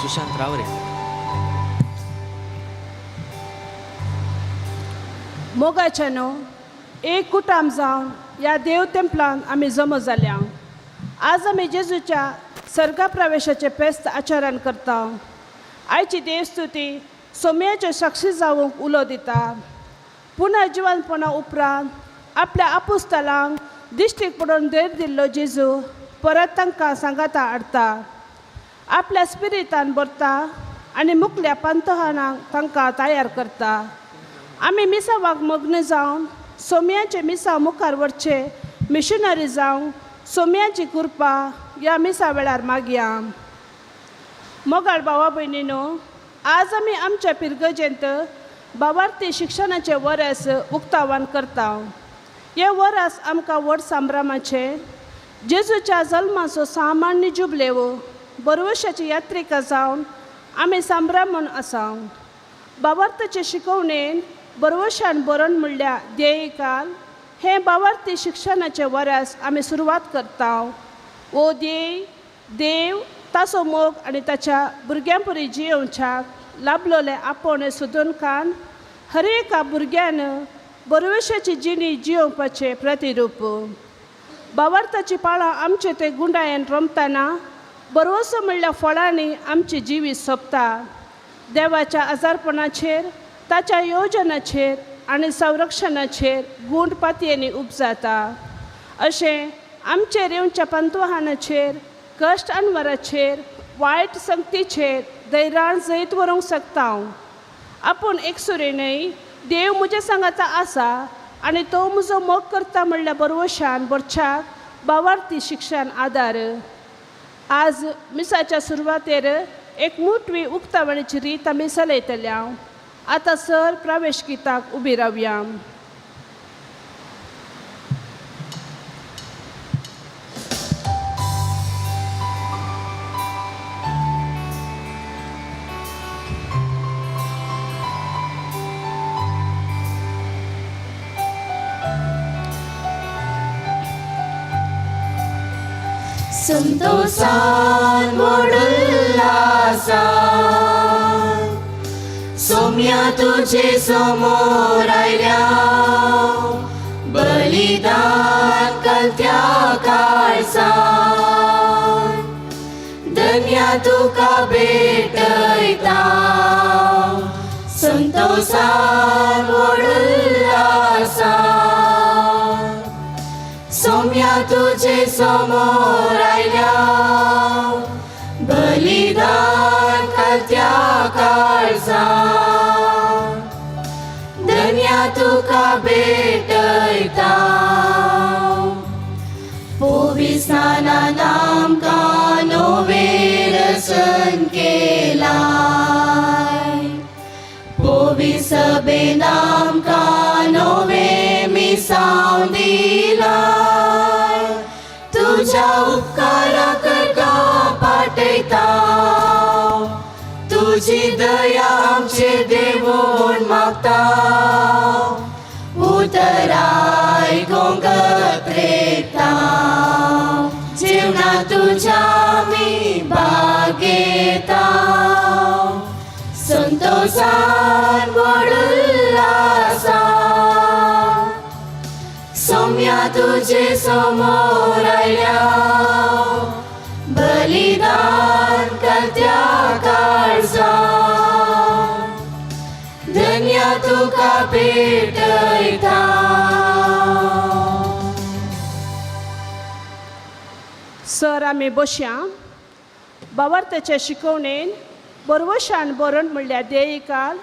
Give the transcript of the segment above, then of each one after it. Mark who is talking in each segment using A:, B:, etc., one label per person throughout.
A: सुशांत रावरे.
B: मोगाच्यानो एक कुटाम जावन ह्या देव तेंपलान आमी जमा जाल्या. आज आमी जेजूच्या सर्गा प्रवेशाचे फेस्त आचरण करता. आयची देवस्तुती सोम्याचे साक्षी जावंक उलो दिता. पुनर्जिवनपणा उपरांत आपल्या आपुस्तलांक दिश्टीक पडून देर दिल्लो जेजू परत तांकां सांगाता हाडटा. आपल्या स्पिरितान भरता आनी मुखल्या पंतहानाक तांकां तयार करता. आमी मिसावाक मग्न जावन सोम्याचे मिसा मुखार व्हरचे मिशनरी जावं सोम्याची कृपा ह्या मिसा वेळार मागया. मोगाळ भावा भयणीनो, आज आमी आमच्या पिरगजेंत भावार्थी शिक्षणाचे वरस उक्तावण करता. हे वरस आमकां व्हड संभ्रमाचे जेजूच्या जल्माचो सामान्य जुबलेवो बरवशाची यात्रिका जावन आमी संभ्रमून आसा. भावार्थाचे शिकवणेन बरवशान बरोवन म्हणल्या ध्येयकाल हे भावार्थी शिक्षणाचे वरस आमी सुरवात करता. ओ देव ताचो मोग आनी ताच्या भुरग्यां परी जियोवच्याक लाभलोले आपोण सोदून काण हर एका भुरग्यान बरवशाची जिणी जियोवपाचे प्रतिरूप. भावार्थाची पाळां आमचे ते गुंडायेन रमतना बरवसो म्हणल्या फळांनी आमची जिवी सोंपता. देवाच्या आजारपणाचेर ताच्या योजनाचेर आनी संरक्षणाचेर गूंड पातयेंनी उपजाता. अशें आमचेर येवच्या पंतवाहानाचेर कश्ट अनवराचेर वायट संगतीचेर धैर्यान जैत व्हरूंक शकता. आपूण एकसुरेनय देव म्हज्या सांगाता आसा आनी तो म्हजो मोग करता म्हणल्या बरवशान भरच्याक भावार्थी शिक्षण आदार. आज मिसाच्या सुरवातेर एक मोठवी उक्तावणीची रीत आमी चलयतल्या. आतां सर प्रवेश गीताक उबी रावया.
C: संतोषान मोडुल्लासान सोम्या तुझे समोर आयल्या. बलिदान कलत्या काळजान धन्या तुका भेटयता. संतोषान मोडुल्लासान सोम्या तुझे समोर आयल्या. बलिदान कलत्या काळजान धन्या तुका भेटयता. पोवी स्नानान आमकां नोवेरसन केलाय. पोवी सभेन आमकां नोवे मिसाव दिलाय. तुझ्या उपकारा करता पाटयता. तुझी दया आमचे देवून मागता. उतराय गोंगत्रेता. जीवना तुझ्या आमी भाग घेता. संतोषान मोडुल्लासान सोम्या तुझे समोर आयल्या. बलिदान कलत्या काळजान धन्या तुका भेटयता.
B: सर आमी बसया. भावार्थाचे शिकवणेन बरवशान बरोवन म्हणल्या ध्येयकाल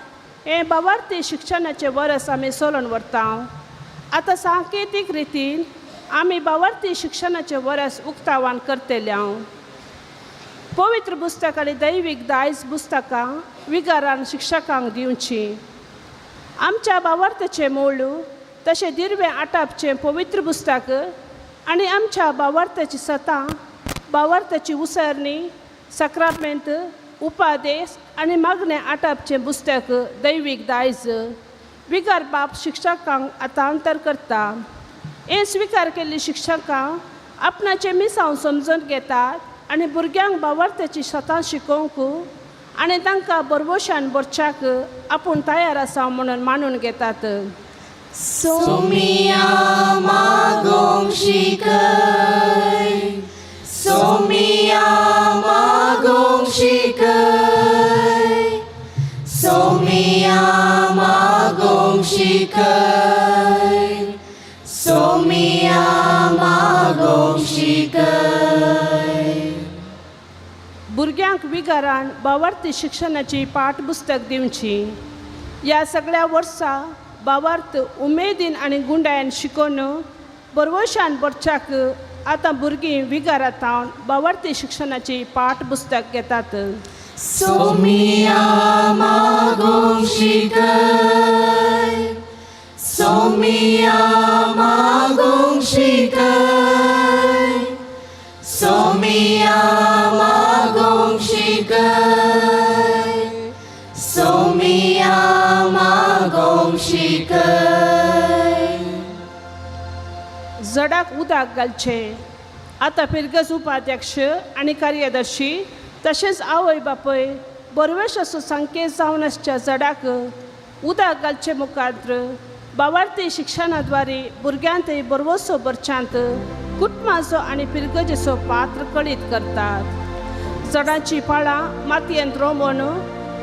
B: हे भावार्थी शिक्षणाचे वरस आमी चलोवन व्हरता. आतां सांकेतीक रितीन आमी भावार्थी शिक्षणाचे वरस उक्तावण करतल्या. पवित्र पुस्तक आनी दैवीक दायज पुस्तकां विगारान शिक्षकांक दिवची. आमच्या भावार्थाचे मोळ तशें दिर्वे आटापचें पवित्र पुस्तक आनी आमच्या भावार्थाची सतां भावार्थाची उसरणी सक्रामेंत उपादेश आनी मागणे आटापचें पुस्तक दैवीक दायज विगार बाप शिक्षकांक आतांतर करता. हे स्विकार केल्ली शिक्षकां आपणाचे मिसांव समजून घेतात आनी भुरग्यांक भावार्थाची स्वता शिकोवंक आनी तांकां बरवशान भरच्याक आपूण तयार आसा म्हणून मानून घेतात.
C: सोमिया मागोंक शिकय, सोमिया मागोंक शिकय, सोमिया मागोंक शिकय, सोमिया मागोंक शिकय.
B: भुरग्यांक विगारान भावार्थी शिक्षणाची पाठपुस्तक दिवची. ह्या सगळ्या वर्सां भावार्थ उमेदीन आनी गुंडायन शिकोवन बरवशान भरच्याक आतां भुरगीं विगारांतावन भावार्थी शिक्षणाची पाठपुस्तक घेतात.
C: सोमिया मागोंक शिकय, सोमिया मागोंक शिकय, सोमिया मागोंक शिकय, सोमिया मागोंक शिकय.
B: जडाक उदक घालचे. आतां पिरगस उपाध्यक्ष आनी कार्यदर्शी तशेंच आवय बापय बरवेशाचो संकेत जावन आसच्या जडाक उदक घालचे मुखार भावार्थी शिक्षणाद्वारे भुरग्यांत बरवसो भरच्यांत कुटुंबाचो आनी पिरगजेचो पात्र कळीत करतात. जडांची पाळां मातयेंत रोवन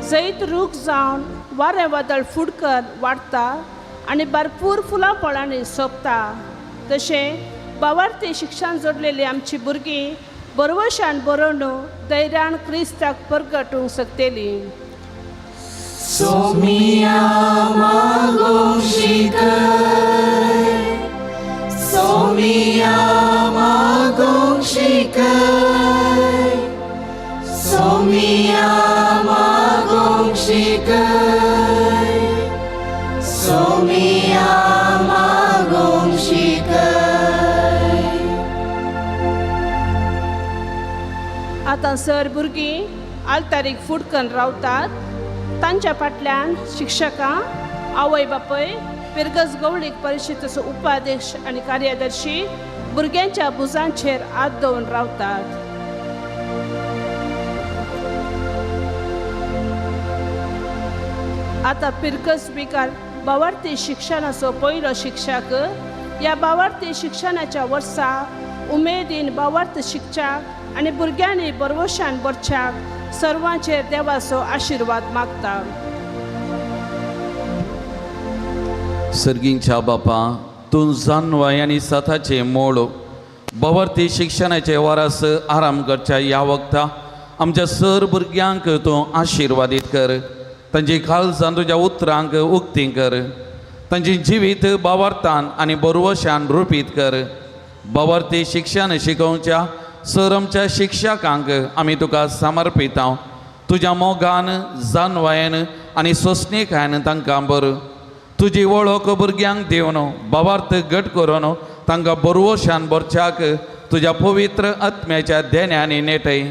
B: जैत रूख जावन वारें वादळ फुडकर वाडटा आनी भरपूर फुलां फळांनी सोंपता. तशें भावार्थी शिक्षण जोडलेलीं आमची भुरगीं बरवशान बरोवन धैर्यान क्रिस्ताक परगटूंक शकतलीं.
C: सोमिया मागोंक शिकय, सोमिया मागोंक शिकय, सोमिया मागोंक शिकय, सोमिया मागोंक शिकय.
B: आतां सर भुरगीं आल्तारीक फुडकन रावतात. तांच्या फाटल्यान शिक्षकां, आवय बापय, पिरगस गवळीक परिशदेचो उपाध्यक्ष आनी कार्यदर्शी भुरग्यांच्या भुजांचेर हात दवरून रावतात. आतां पिरगस विकार भावार्थी शिक्षणाचो पयलो शिक्षक ह्या भावार्थी शिक्षणाच्या वर्सा उमेदीन भावार्थ शिक्षक आनी भुरग्यांनी बरवशान भरच्याक सर्वांचेर देवाचो आशिर्वाद मागता.
A: सर्गींच्या बापा, तूं जानवाय आनी साताचे मोळ भावार्थी शिक्षणाचे वारस आराम करच्या ह्या वखदा आमच्या सर भुरग्यांक तूं आशिर्वादीत कर. तांची काळजां तुज्या उतरांक उक्ती कर. तांची जिवीत भावार्थान आनी बरवशान रुपीत कर. भावार्थी शिक्षण शिकोवच्या सर आमच्या शिक्षकांक आमी तुका समर्पिता. तुज्या मोगान, जानवायेन आनी सोंसणीकायेन तांकां बर. तुजी वळख भुरग्यांक दिवन भावार्थ घट करून तांकां बरवशान भरच्याक तुज्या पवित्र आत्म्याच्या देण्यानी नेटय.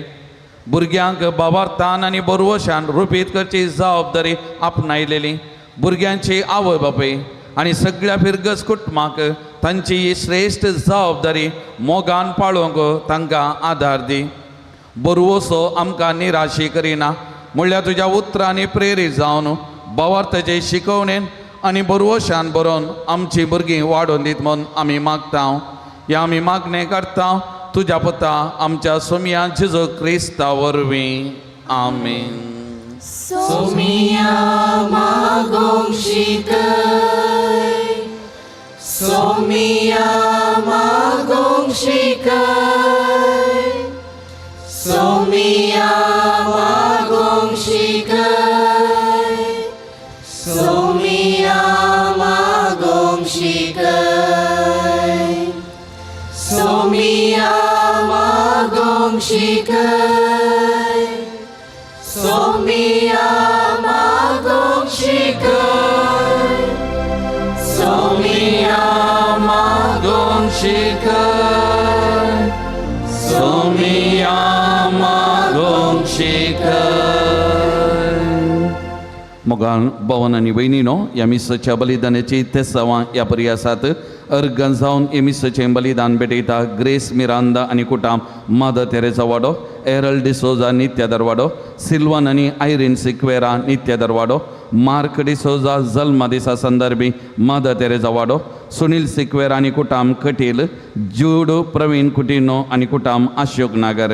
A: भुरग्यांक भावार्थान आनी बरवशान रुपीत करची जबाबदारी आपणायलेली भुरग्यांची आवय बापय आनी सगळ्या पिरगस कुटुंबाक तांची ही श्रेश्ठ जबाबदारी मोगान पाळोवंक तांकां आदार दी. बरवसो आमकां निराशी करिना म्हणल्यार तुज्या उतरांनी प्रेरीत जावन भावार्थाचे शिकवणेन आनी बरवशान बरोवन आमची भुरगीं वाडोवन दीत म्हूण आमी मागता. हे आमी मागणें करता तुज्या पुता आमच्या सोमिया जेजू क्रिस्ता वरवीं. आमीन.
C: सोमिया मागोंक शिकय, सोमिया मागोंक शिकय, सोमिया मागोंक शिकय, सोमिया मागोंक शिकय, सोमिया मागोंक शिकय, सोमिया मागोंक शिकय, सोमिया
A: मागोंक शिकय, सोमिया मागोंक शिकय. मोगान भवन आनी भयणीनो, ह्या मिसाच्या बलिदानाची 3 ह्या पर्यासात अर्गन जावन एमिसचें बलिदान भेटयता ग्रेस मिरांदा आनी कुटाम मदर तेरेसा वाडो, एरल डिसोजा नित्यादर वाडो, सिल्वन आनी आयरीन सिक्वेरा नित्यादर वाडो, मार्क डिसोजा जल्म दिसा संदर्भी मदर तेरेसा वाडो, सुनील सिक्वेरा आनी कुटाम कटील, जूड प्रवीण कुटिनो आनी कुटाम अशोक नागर.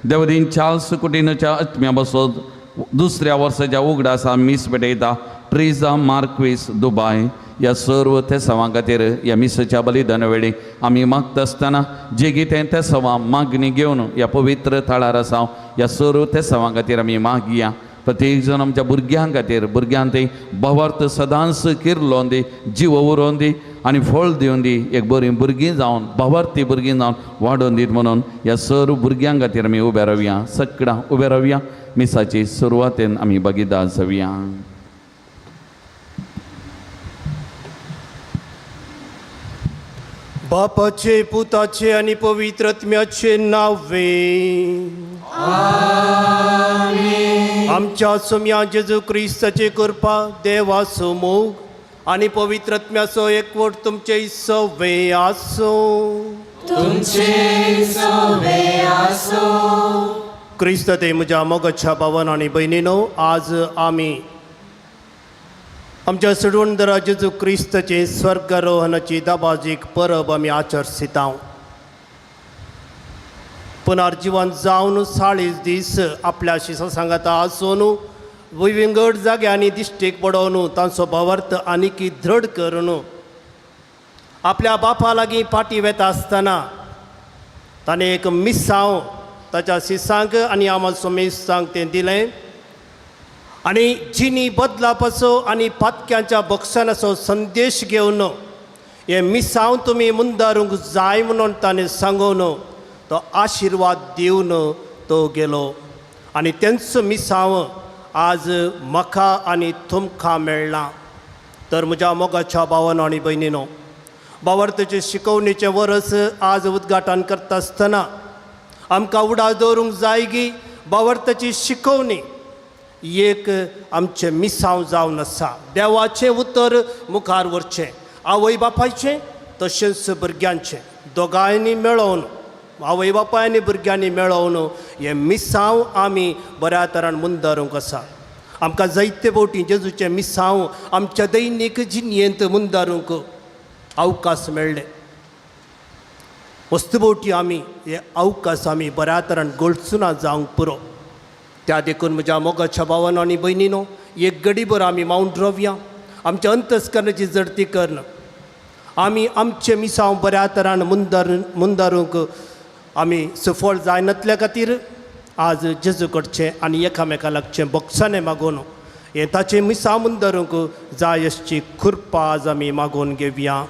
A: देवदीन चार्ल्स कुटिनोच्या आत्म्या बसोत दुसऱ्या वर्साच्या उगडासा मीस भेटयता ट्रिजा मार्क्वीस दुबाय. ह्या सर्व ते सवां खातीर ह्या मिसच्या बलिदान वेळी आमी मागता आसतना जे कितें ते सवां मागणी घेवन ह्या पवित्र थळार आसा ह्या सर्व ते सवां खातीर आमी मागया. प्रत्येक जण आमच्या भुरग्यां खातीर भुरग्यांक ती भवार्थ सदांच किरलोवन दी, जीव उरोवन दी आनी फळ दिवन दी, एक बरीं भुरगीं जावन भवार्थी भुरगीं जावन वाडोवन दीत म्हणून ह्या सर्व भुरग्यां खातीर आमी उबे रावया. सगळ्यां उबे रावया. मिसाची सुरवातेन आमी भागीदार जावया.
D: बापाचे, पुताचे आणि पवित्र आत्म्याचे नावे. आमच्या सोम्या जेजू क्रिस्ताचे कृपा, देवाचो मोग आणि पवित्र आत्म्याचो एकवट तुमचे सवे आसो.
C: तुमचे सवे आसो.
D: क्रिस्त ते म्हज्या मोगाच्या भावान आणि भयणीनो, आज आमी आमच्या सोडवणदारा जेजू क्रिस्ताचे स्वर्गारोहणाची दाबाजीक परब आमी आचरसिता. पुनर्जीवन जावन 40 दीस आपल्याशी सांगाता आसून विंगड जाग्यांनी दिश्टीक पडोवन तांचो भावार्थ आनीक दृढ करून आपल्या बापा लागीं फाटी वेता आसतना ताणें एक मिसांव ताच्या शिसांक आनी आम्हा सोमेसांक तें दिलें आनी जिनी बदलापाचो आनी पातक्यांच्या बक्षानाचो संदेश घेवन हे मिसांव तुमी मुंदारूंक जाय म्हणून ताणें सांगून तो आशिर्वाद दिवन तो गेलो. आनी तेंचो मिसांव आज म्हाका आनी तुमकां मेळ्ळा. तर म्हज्या मोगाच्या भावानो आनी भयणीनो, भावार्थाचे शिकवणेचें वर्स आज उद्घाटन करता आसतना आमकां उडाव दवरूंक जाय की भावार्थाची शिकवणी एक आमचें मिसांव जावन आसा. देवाचें उतर मुखार व्हरचें, आवय बापायचें तशेंच भुरग्यांचें, दोगांयनी मेळोवन, आवय बापाय आनी भुरग्यांनी मेळोवन हें मिसांव आमी बऱ्या तरान मुंदारूंक आसा. आमकां जायते फावटी जेजूचें मिसांव आमच्या दैनीक जिणेंत मुंदारूंक अवकाश मेळ्ळे. वस्तुभोवटी आमी हे अवकाश आमी बऱ्या तरान गळचुना जावंक पुरो. त्या देखून म्हज्या मोगाच्या भावानो आनी भयणीनो, एक घडीभर आमी मावून रावया. आमच्या अंतस्करणाची जडती करन आमी आमचें मिसांव बऱ्या तरान मुंदारूंक आमी सफळ जाय नातल्या खातीर आज जेजू कडचें आनी एकामेका लागचें बक्षाने मागून हें ताचें मिसांव मुंदारूंक जाय अशी कृपा आज आमी मागून घेवया.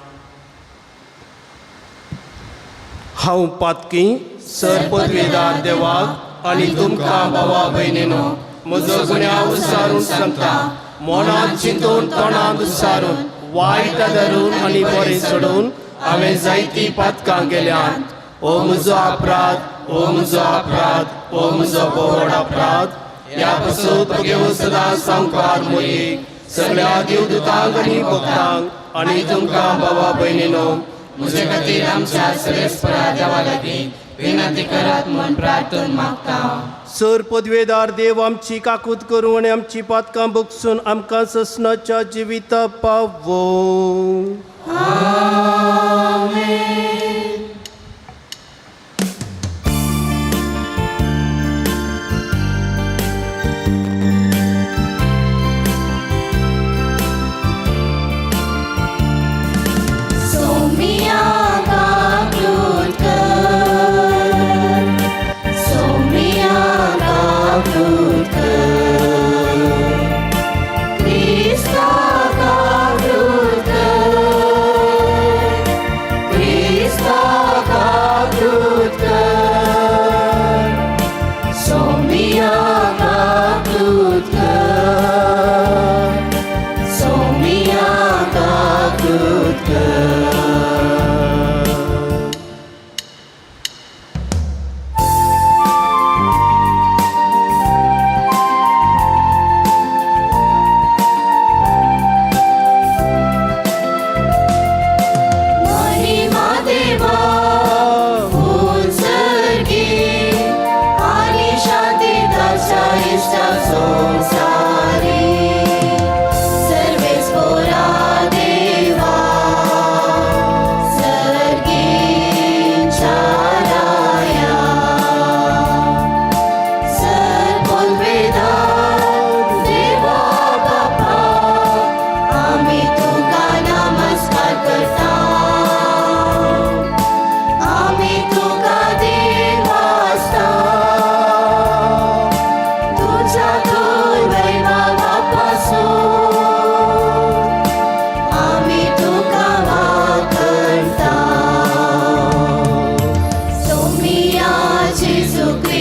D: हांव पातकी सरपदवेदार देवाक आनी तुमकां भावा भयणीनो म्हजो गुन्यांव विसारून सांगता. मनांत चिंतून तोंडांत विसारून वायट धरून आनी बरें सोडून हांवें जायतीं पातकां केल्यात. ओ म्हजो अपराध, ओ म्हजो अपराध, ओ म्हजो बोड अपराध. ह्या पासून तुगे सदां सांगकार मोयेक सगळ्या देवदूतांक आनी भक्तांक आनी तुमकां भावा भयणीनो
C: म्हजे खातीर आमच्या सर्वेस्परा देवा लागीं विनंती करात म्हूण प्रार्थना मागता.
D: सर पदवेदार देव आमची काकूत करूं आनी आमची पातकां बक्षून आमकां ससनाच्या जिविता पावो.
C: Krista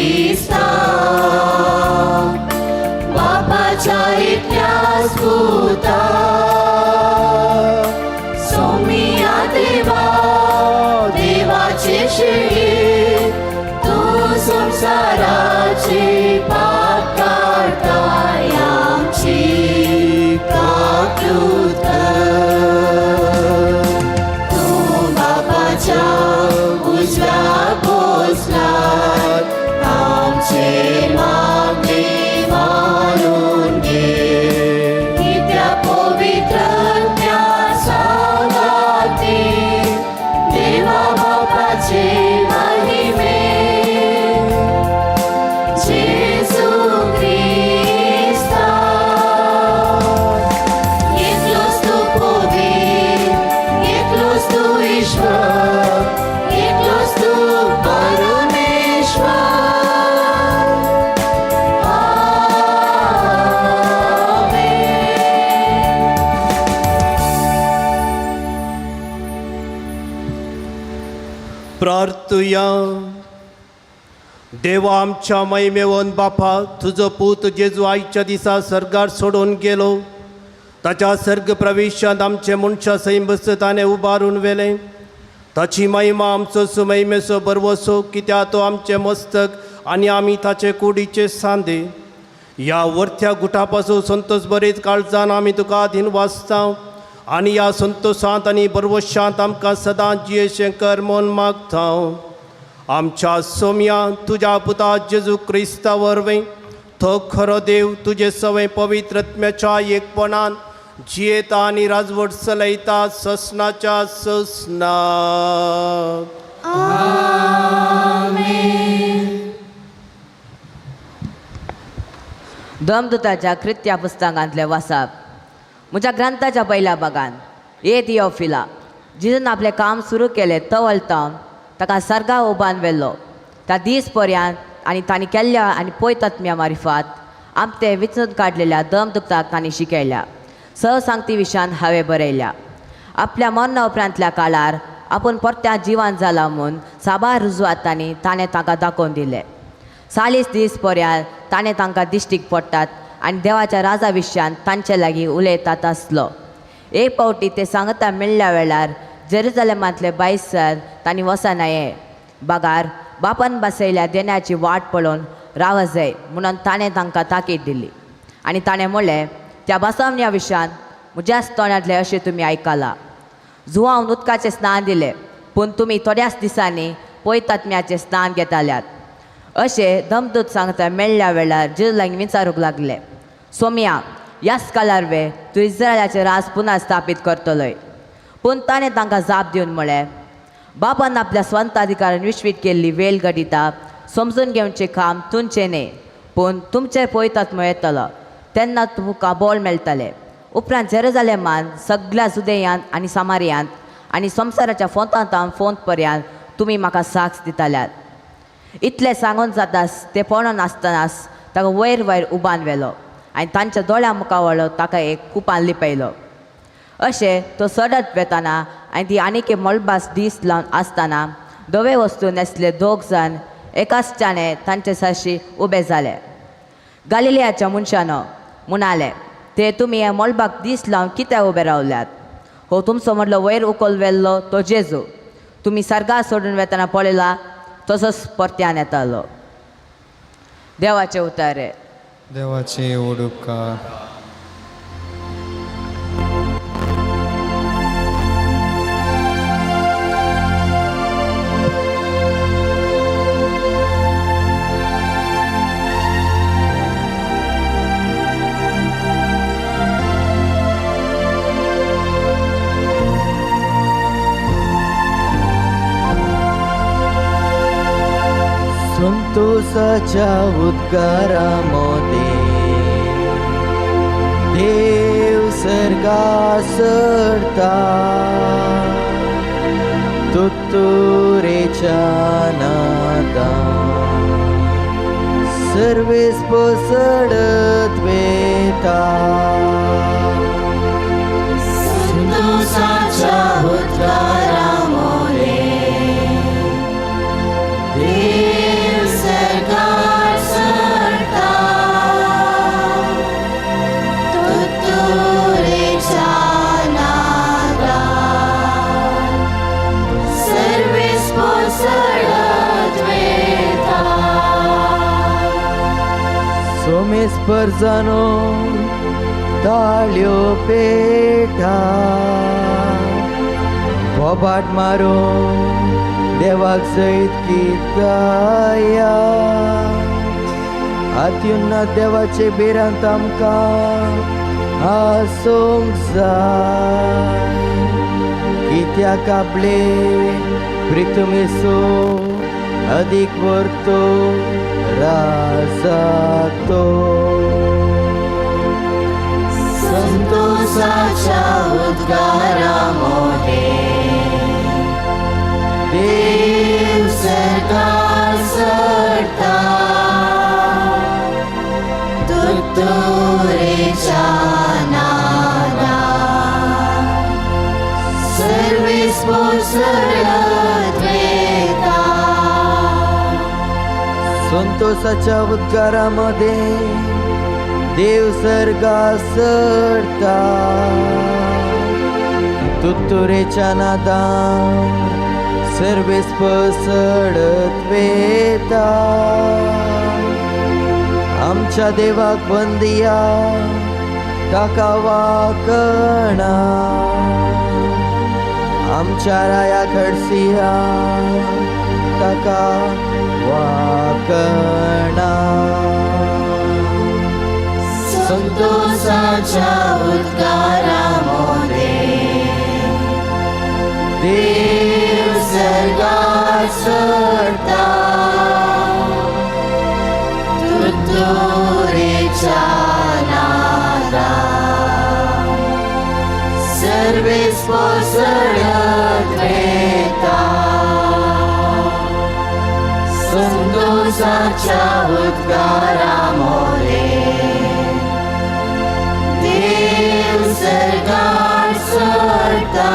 C: ख्रिस्ता बापाच्या एकट्या सुता सोमिया देवा देवाचे शेळी तू संसाराची पाप काढताय आमची काकृत तू बापाच्या उजव्या भोसलात आमचे मागणे मारून घे की त्या पवित्र त्या सांगाती देवा बापाचे महिमे जेसू ख्रिस्ता एकलोच तू पवित्र एकलोच तू ईश्वर एकलोच तू परमेश्वर
D: प्रार्थुया. देवा आमच्या महिमेवन बापा तुझो पूत जेजू आयच्या दिसा सर्गार सोडून गेलो ताच्या सर्ग प्रवेशांत आमचे मनशा सैम बसताने उबारून वेले ताची महिमा आमचो सुमहिमेचो बरवसो कित्याक तो आमचे मस्तक आनी आमी ताचे कुडीचे सांदे. ह्या वरथ्या गुटापासून संतोष बरेच काळजान आमी तुका आधीन वाचता आनी ह्या संतोषांत आनी बरवशांत आमकां सदांच जियेचें कर म्हूण मागता. आमच्या सोम्या तुज्या पुता जेजू क्रिस्ता वरवीं तो खरो देव तुजे सवय पवित्रत्म्याच्या एकपणान जियेता आनी राजवट चलयता ससनाच्या ससना.
E: दमदुताच्या कृत्या पुस्तकांतले वाचप. म्हज्या ग्रंथाच्या पयल्या भागान ए थियोफिला जिजून आपलें काम सुरू केलें तवलतावन ताका सर्गा उबान व्हेल्लो त्या दीस पर्यंत आनी तांणी केल्ल्या आनी पळयतात मारिफात आमचे विचून काडलेल्या दमदुताक तांणी शिकयल्या सहसांगती विशयान हांवें बरयल्या. आपल्या मरणा उपरांतल्या काळार आपूण परत्या जिवान जाला म्हूण साबार रुजवातांनी ताणें तांकां दाखोवन दिलें. 40 दीस पर्यंत ताणें तांकां दिश्टीक पडटात आनी देवाच्या राजा विशयान तांचे लागीं उलयतात आसलो. एक पावटी ते सांगता मेळ्ळ्या वेळार जेरुसलेमांतले बायसर तांणी वचनाये बागार बापान बसयल्या देण्याची वाट पळोवन राव जाय म्हणून ताणें तांकां ताकीद दिली आनी ताणें म्हणलें त्या बसवण्या विशयान म्हज्याच तोंडांतले अशें तुमी आयकलां. जुवांवन उदकाचें स्नान दिलें पूण तुमी थोड्याच दिसांनी पळयतात्म्याचें स्नान घेताल्यात अशें दमदूत सांगता मेळ्ळ्या वेळार जेजूलाक विचारूंक लागले सोम्या ह्याच काळार वे तूं इस्रायलाचें राज पुना स्थापीत करतलोय. पूण ताणें तांकां जाप दिवन म्हळें बापान आपल्या स्वंत अधिकारान विश्वीत केल्ली वेल घडिता समजून घेवचें काम तुमचें न्ही पूण तुमचें पळयतात येतलो तेन्ना तुमकां बोल मेळटलें. उपरांत जेरुसलेमान सगळ्या जुदेयांत आनी सामारियांत आनी संवसाराच्या फोंतांतावन फोंत पर्यंत तुमी म्हाका साक्ष दिताल्यात. इतलें सांगून जातास ते पळोवन आसतनास ताका वयर वयर उबान व्हेलो आनी तांच्या दोळ्या मुखार वळो ताका एक कुपान लिपयलो. अशें तो सडत वेताना आनी ती आनीक मळबास दीस लावन आसतना दोवे वस्तू नेसले 2 जाण एकाचच्याने तांचे सारशी उबे जाले. गालिलियाच्या मनशानो म्हणाले ते तुमी हे मळबाक दीस लावन कित्याक उबे रावल्यात. हो तुमचो मदलो वयर उखल व्हेल्लो तो जेजू तुमी सर्गा सोडून वेतना पळयला तसोच परत्यान येतालो. देवाचे उतारे.
F: देवाचे उपकार.
G: संतोषाच्या उद्गारामध्ये देव सर्गा सरता तुतुरेच्या नादान सर्वेस पसरत वेता.
C: संतोषाच्या उद्गारामध्ये देव सर्गा
G: सोमेस्पर जानो ताळ्यो पेटा बोबाट मारो देवाक सैत किताया अत्युन्नत देवाचे बेरांत आमकां आसूंक जाय कित्याक आपले प्रितमेसो अधिक वर्तो राजातो
C: संतोषाच्या उद्गारामध्ये देव सरकार सरता तुत्तुरेच्या नादात सर्वेस पोसळत वेता
G: संतोषाच्या उद्गारामध्ये देव सर्गा सरता तुत्तुरेच्या नादात सर्वेस पसळत वेता आमच्या देवाक वंदिया ताका वाकणा आमच्या राया खडसिया ताका वाकणा
C: संतोषाच्या उद्गारामध्ये देव सर्गात सरता तुत्तुरेच्या नादात सर्वेस पोसळत वेता संतोषाच्या उद्गारामध्ये देव सरकार सरता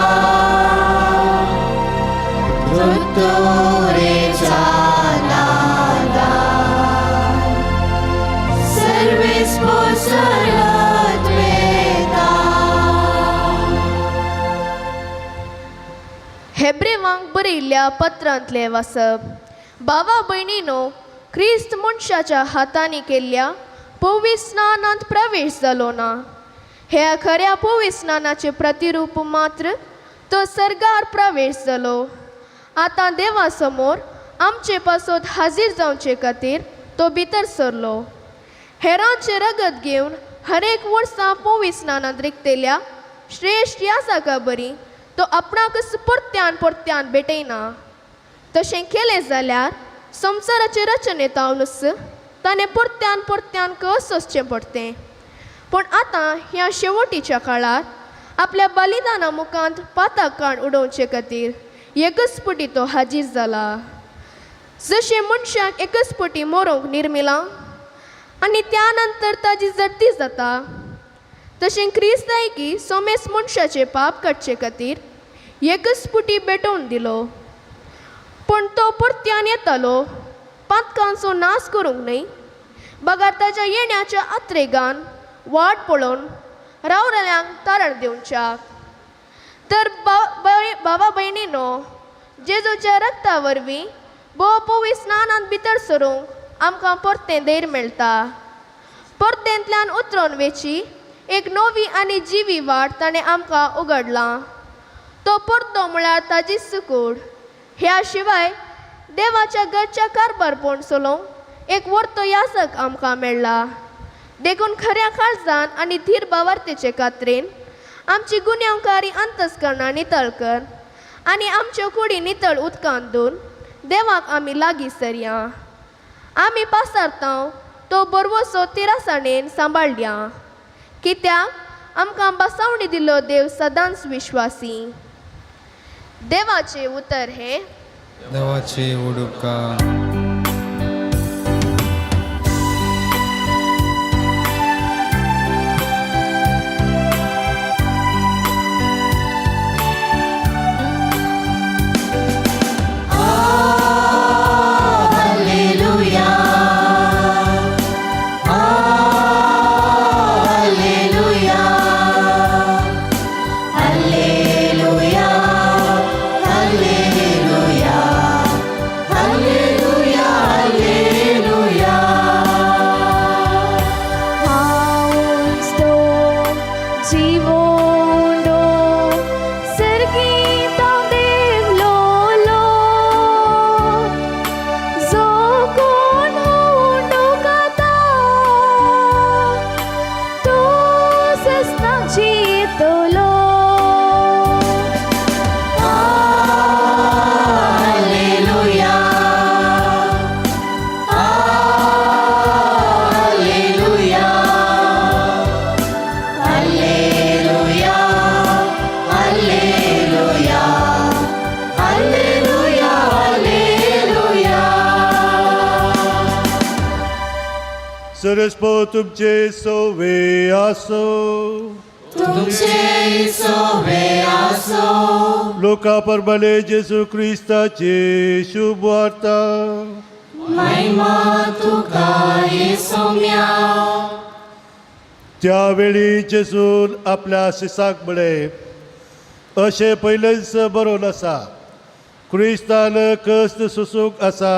C: तुत्तुरेच्या नादात सर्वेस पोसळत वेता
H: हेब्रेवांक बरयल्ल्या पत्रांतले वाचप भावा भयणीनो ख्रिस्त मनशाच्या हातांनी केल्ल्या पवित्र स्नानांत प्रवेश जालो ना ह्या खऱ्या पवित्र स्नानाचे प्रतिरूप मात्र तो सर्गार प्रवेश जालो आतां देवा समोर आमचे पासत हाजीर जावचे खातीर तो भितर सरलो हेरांचे रगत घेवन हरेक वर्सा पवित्र स्नानांत रिक्तेल्या श्रेश्ठ यासाका बरी तो आपणाकच परत्यान परत्यान भेटयना तशें केलें जाल्यार संवसाराचे रचनेतावनूच ताणें परत्यान परत्यान कस सोंसचें पडटें पूण आतां ह्या शेवटीच्या काळार आपल्या बलिदाना मुखांत पाताक काण उडोवचे खातीर एकच पटी तो हाजीर जाला जशें मनशाक एकच पटी मरोंक निर्मिलां आनी त्या नंतर ताजी जडती जाता तशें क्रिस्तायकी सोमेस मनशाचे पाप काडचे खातीर एकच पुटी भेटोवन दिलो पूण तो परत्यान येतालो पातकांचो नाश करूंक न्हय बगार ताच्या येण्याच्या आत्रेगान वाट पळोवन रावराल्यांक तारण दिवच्याक तर भावा भयणीनो जेजूच्या रक्ता वरवीं भोव पवित्र स्नानांत भितर सरूंक आमकां परतें धैर्य मेळटा परतेंतल्यान उतरोन वेची एक नवी आनी जिवी वाट ताणें आमकां उगडलां तो परतो म्हळ्यार ताजी सुकूड ह्या शिवाय देवाच्या घरच्या कारभारपण चलोवंक एक वर्तो यासक आमकां मेळ्ळा देखून खऱ्या काळजान आनी धीर भावार्थेचे खात्रेन आमची गुन्यांवकारी अंतस्करणां नितळ कर आनी आमच्यो कुडी नितळ उदकांत धुवन देवाक आमी लागीं सरया आमी पासारतांव तो बरवसो तिरासाणेन सांबाळया कित्याक आमकां बसावणी दिल्लो देव सदांच विश्वासी देवाचे उतर हे
F: देवाची उडुपकार
C: Hallelujah.
I: सरस्पो तुमचे सोवे आसो
C: तुमचे सोवे आसो
I: लोका परमाले जेसू क्रिस्ताचे शुभ वार्ता
C: महिमा तुका येसोम्या
I: त्यावेळी जेसून आपल्या शिसाक म्हळे अशें पयलेच बरोवन आसा क्रिस्तान कस्त सुसूंक आसा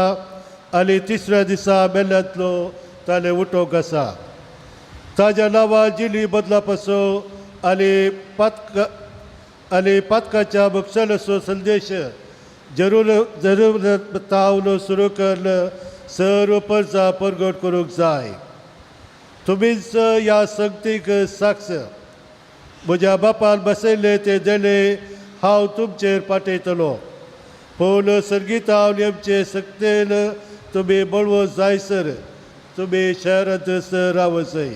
I: आनी तिसऱ्या दिसा मेल्यांतलो ताणें उठोवंक आसा ताज्या नांवां जिली बदला पासो आनी पातकाच्या मुक्षालचो संदेश जरूर तावलो सुरू करून सर्व परजा परगट करूंक जाय तुमीच ह्या संगतीक साक्ष म्हज्या बापान बसयले ते देले हांव तुमचेर पाठयतलो पूण संगीतावलीचे सक्तेन तुमी बळवो जायसर तुमी शहरांत रावसय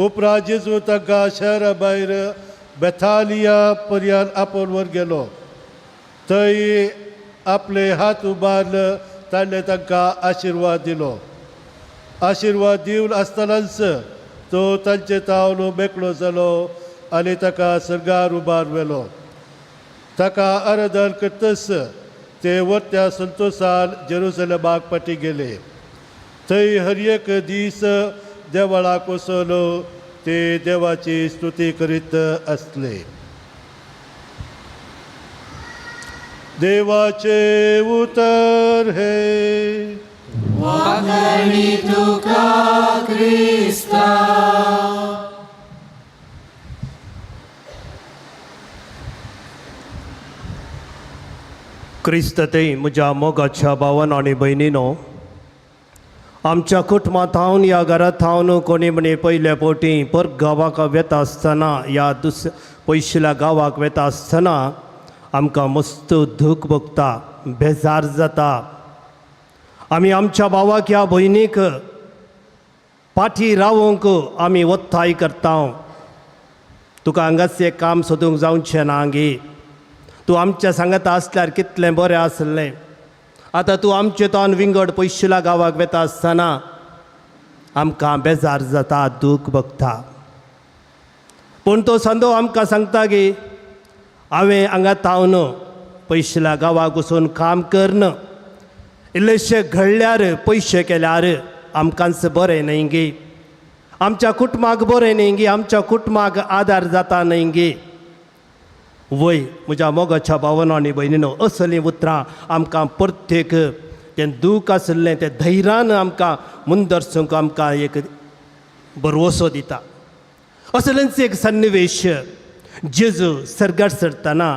I: उपरांत जेजू तांकां शहरा भायर बेथानिया पर्यंत आपोवन व्हर गेलो थंय आपले हात उबारले ताणें तांकां आशिर्वाद दिलो आशिर्वाद दिवन आसतनाच तो तांचे तावलो मेकळो जालो आनी ताका सर्गार उबार व्हेलो ताका आराधन करतस ते वरत्या संतोशान जेरुसलेमाक पाटी गेले थंय हर एक दीस देवळाक वचून ते देवाची स्तुती करीत आसले देवाचे उतर हे
C: वागणी तुका क्रिस्ता
D: क्रिस्तते म्हज्या मोगाच्या भावान आनी भयणीनो आमच्या कुटुंबांत हांव ह्या घरांत हांव कोणी म्हणे पयल्या पोटी पर गांवाक वेता आसतना ह्या पयशिल्या गांवाक वेता आसतना आमकां मस्त दूख भोगता बेजार जाता आमी आमच्या भावाक ह्या भयणीक पाठी रावोंक आमी वत्ताय करता तुका हांगाच एक काम सोदूंक जावचें ना गे तूं आमच्या सांगाता आसल्यार कितलें बरें आसलें आतां तूं आमचे तोन विंगड पयशिल्या गांवाक वेता आसतना आमकां बेजार जाता दूख भोगता पूण तो संदो आमकां सांगता गे हांवें हांगा तावन पयशिल्या गांवाक वचून काम करन इल्लेशे घडल्यार पयशे केल्यार आमकांच बरें न्हय गे आमच्या कुटुंबाक बरें न्हय गे आमच्या कुटुंबाक आदार जाता न्हय गे वय म्हज्या मोगाच्या भावानो आनी भयणीनो असलीं उतरां आमकां प्रत्येक तें दूख आसलें तें धैर्यान आमकां मुंदरसूंक आमकां एक भरवोसो दिता असलेंच एक सन्निवेश जेजू सर्गार सरतना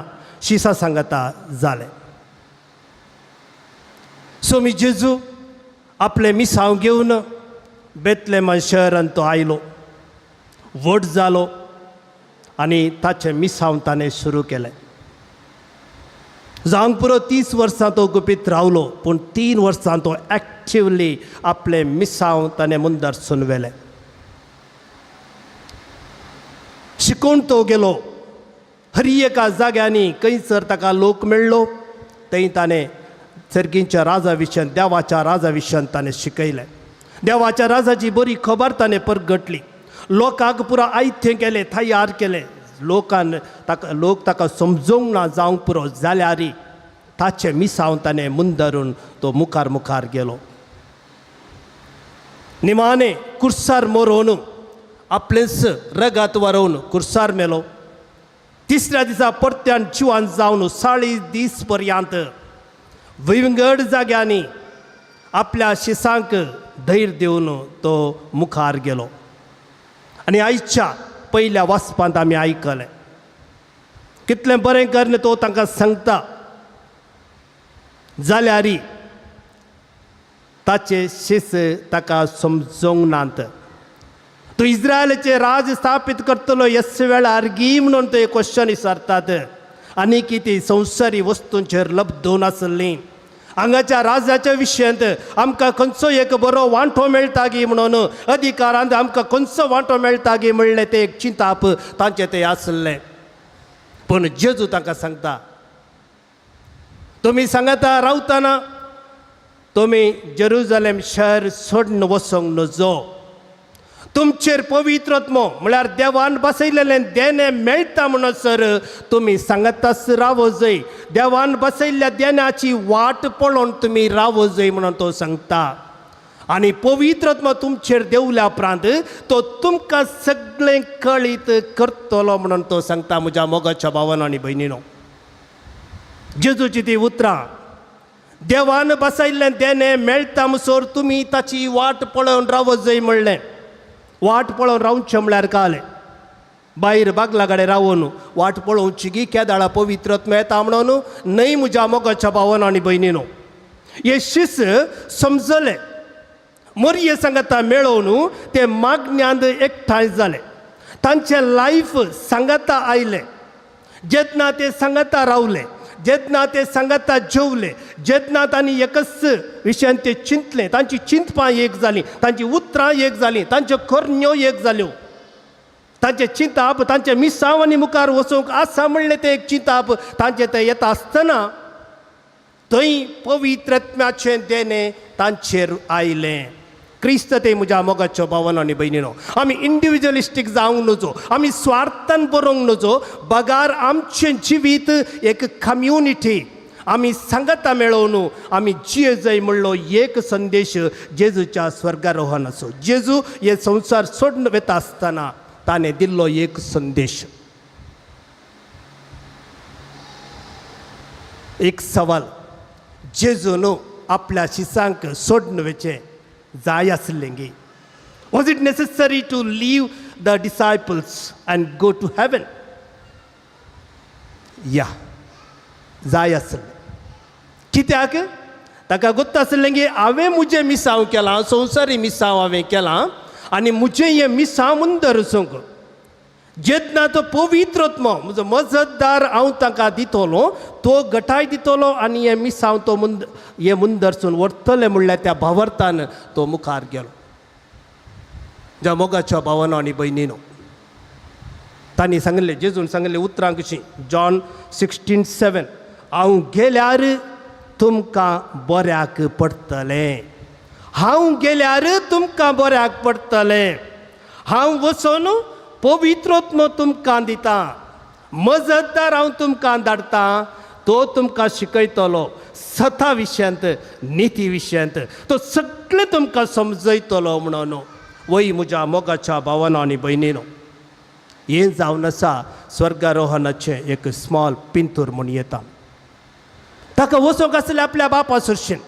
D: शिसा सांगता जालें सो मी जेजू आपले मिसांव घेवन बेतलेमा शहरांत तो आयलो व्हड जालो आनी ताचें मिसांव ताणें सुरू केलें जावंक पुरो 30 वर्सां तो गुपीत रावलो पूण 3 वर्सां तो एक्टिवली आपले मिसांव ताणें मुंदरसून व्हेलें शिकून तो गेलो हर एका जाग्यांनी खंयसर ताका लोक मेळ्ळो थंय ताणें सर्गींच्या राजा विशयान देवाच्या राजा विशयान ताणें शिकयलें देवाच्या राजाची बरी खबर ताणें परगटली लोकांक पुरो आयथें केलें तयार केलें लोक ताका समजोवंक ना जावंक पुरो जाल्यार ताचें मिसांव ताणें मुंदरून तो मुखार मुखार गेलो निमाणें कुर्सार मरोवन आपलेंच रगात व्हरोवन कुर्सार मेलो तिसऱ्या दिसा परत्यान जिवान जावन 40 दीस पर्यंत विंगड जाग्यांनी आपल्या शिसांक धैर्य दिवन तो मुखार गेलो आनी आयच्या पयल्या वाचपांत आमी आयकलें कितलें बरें करन तो तांकां सांगता जाल्यार ताचे शिस ताका समजोंक नात तो इस्रायलाचे राज स्थापीत करतलो ह्याच वेळार गी म्हणून ते क्वेश्चन विचारतात आनी कितें संवसारी वस्तूंचेर लब्धून आसलीं हांगाच्या राजाच्या विशयांत आमकां खंयचो एक बरो वांटो मेळटा गी म्हणून अधिकारांत आमकां खंयचो वांटो मेळटा गी म्हणलें तें एक चिंताप तांचें तें आसलें पूण जेजू तांकां सांगता तुमी सांगता रावतना तुम्ही जेरुजलेम शहर सोडून वचोंक नजो. तुमचेर पवित्रत्म म्हळ्यार देवान बसयलेलें देणे मेळटा म्हणसर तुमी सांगतास रावो जय. देवान बसयल्ल्या देण्याची वाट पळोवन तुमी रावो जय म्हणून तो सांगता. आनी पवित्रत्म तुमचेर देवल्या उपरांत तो तुमकां सगळें कळीत करतलो म्हणून तो सांगता. म्हज्या मोगाच्या भावांनो आनी भयणीनो, जेजूची ती उतरां देवान बसयल्लें देणे मेळटा म्हणसर तुमी ताची वाट पळोवन रावो जय म्हणलें. वाट पळोवन रावचें म्हळ्यार कालें भायर बागला कडेन रावून वाट पळोवची की केदाळा पवित्रत्म येता म्हणून न्हय. म्हज्या मोगाच्या भावांनो आनी भयणीनो, हे शिस समजलें. मोरये सांगता मेळोवन ते मागण्यांत एकठांय जाले. तांचें लायफ सांगता आयलें. जेन्ना ते सांगता रावले, जेन्ना ते सांगता जेवले, जेन्ना तांणी एकच विशयान ते चिंतलें, तांची चिंतपां एक जालीं, तांची उतरां एक जालीं, तांच्यो करण्यो एक जाल्यो. तांचें चिंताप, तांच्या मिसांवांनी मुखार वचूंक आसा म्हणलें तें एक चिंताप तांचें तें येता आसतना थंय पवित्रत्म्याचें देणें तांचेर आयलें. क्रिस्त ते म्हज्या मोगाच्यो भावांनो आनी भयणीनो, आमी इंडिविज्युअलिस्टीक जावंक नजो, आमी स्वार्थान बरोवंक नजो. बगार आमचें जिवीत एक कम्युनिटी, आमी सांगता मेळोवन आमी जिये जय म्हणलो एक संदेश जेजूच्या स्वर्गारोहणाचो. जेजू हे संवसार सोडून वता आसतना ताणें दिल्लो एक संदेश. एक सवाल, जेजून आपल्या शिसांक सोडून वचें जाय आसलें गे? Was it necessary to leave the disciples and go to heaven? या, जाय आसलें. कित्याक? ताका गोत्ता आसलें गे हांवें म्हजें मिसांव केलां, संवसारी मिसांव हांवें केलां आनी म्हजें हें मिसांव मुंदर वचूंक. जेन्ना तो पवित्रत्म म्हजो मजतदार हांव ताका दितलो, तो गटाय दितलो आनी हें मिसांव तो हें मुंदरसून व्हरतलें म्हणल्यार त्या भावार्थान तो मुखार गेलो. ज्या मोगाच्या भावांनो आनी भयणीनो, तांणी सांगलें, जेजून सांगलें उतरां कशीं, जॉन 16:7, हांव गेल्यार तुमकां बऱ्याक पडटलें. हांव गेल्यार तुमकां बऱ्याक पडटलें. हांव वचून पवित्रत्म तुमकां दितां. मजतदार हांव तुमकां धाडटां. तो तुमकां शिकयतलो सथा विशयांत, निती विशयांत. तो सगळें तुमकां समजयतलो म्हणून. वय म्हज्या मोगाच्या भावांनो आनी भयणीनो, हें जावन आसा स्वर्गारोहणाचें एक स्मॉल पिंतूर म्हूण येता. ताका वचोंक आसलें आपल्या बापा सुरशेन.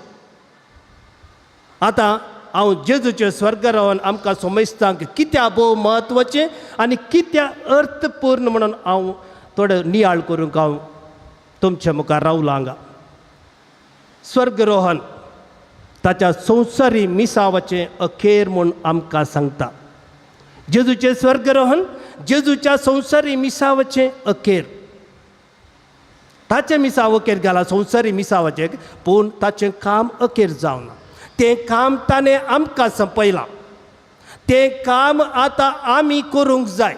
D: आतां हांव जेजूचें स्वर्गारोहण आमकां समजता कित्या भोव म्हत्वाचें आनी कित्या अर्थपूर्ण म्हणून हांव थोडें नियाळ करूंक हांव तुमच्या मुखार रावलां हांगा. स्वर्गरोहण ताच्या संवसारी मिसांवाचें अखेर म्हूण आमकां सांगता. जेजूचें स्वर्गरोहण जेजूच्या संवसारी मिसांवाचें अखेर. ताचें मिसांव अखेर गेलां संवसारी मिसांवाचें, पूण ताचें काम अखेर जावना. तें काम ताणें आमकां संपयलां. तें काम आतां आमी करूंक जाय.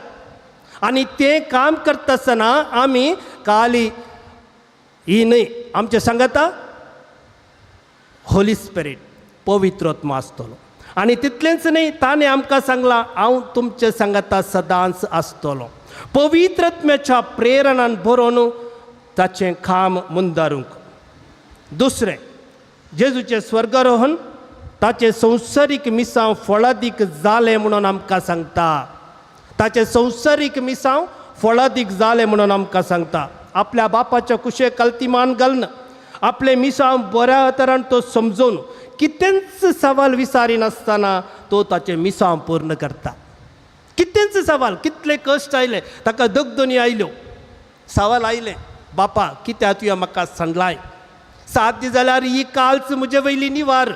D: आनी तें काम करता आसतना आमी खाली ही न्हय, आमचें सांगता होली स्पिरीट, पवित्रत्म आसतलो. आनी तितलेंच न्हय, ताणें आमकां सांगलां हांव तुमचे सांगता सदांच आसतलो. पवित्रत्म्याच्या प्रेरणान भरोवन ताचें काम मुंदारूंक. दुसरें, जेजूचें स्वर्गारोहण ताचें संवसारीक मिसांव फळादीक जालें म्हणून आमकां सांगता. ताचें संवसारीक मिसांव फळादीक जालें म्हणून आमकां सांगता. आपल्या बापाच्या कुशेक कल्तिमान घालन आपलें मिसांव बऱ्या तरान तो समजून कितेंच सवाल विचारिनासतना तो ताचें मिसांव पूर्ण करता. कितेंच सवाल, कितले कश्ट आयले, ताका दगदणी आयल्यो, सवाल आयले, बापा कित्याक तुवें म्हाका सांडलाय, साध्य जाल्यार ही कालच म्हजे वयली निवार.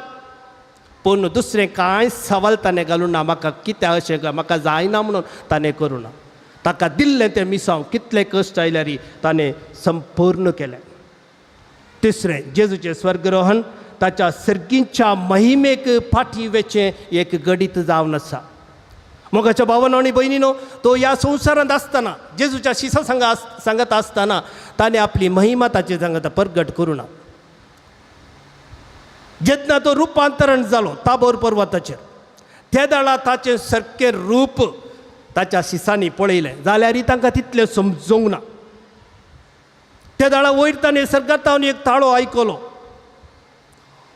D: पूण दुसरें कांय सवाल ताणें घालूं ना. म्हाका कित्याक अशें म्हाका जायना म्हणून ताणें करूं ना. ताका दिल्लें तें मिसांव कितले कश्ट आयल्यार ताणें संपूर्ण केलें. तिसरें, जेजूचें स्वर्गरोहण ताच्या सर्गींच्या महिमेक फाटी वेचें एक गडीत जावन आसा. मोगाच्या भावांनो आनी भयणीनो, तो ह्या संवसारांत आसतना, जेजूच्या शिसा सांगत आसतना ताणें आपली महिमा ताचे सांगता प्रगट करूं ना. जेन्ना तो रुपांतरण जालो ताबोर पर्वताचेर त्या दाळा ताचें सारकें रूप ताच्या शिसांनी पळयलें जाल्यारय तांकां तितलें समजूंक ना. त्या दाळा वयर ताणें सर्गांतावन एक ताळो आयकलो.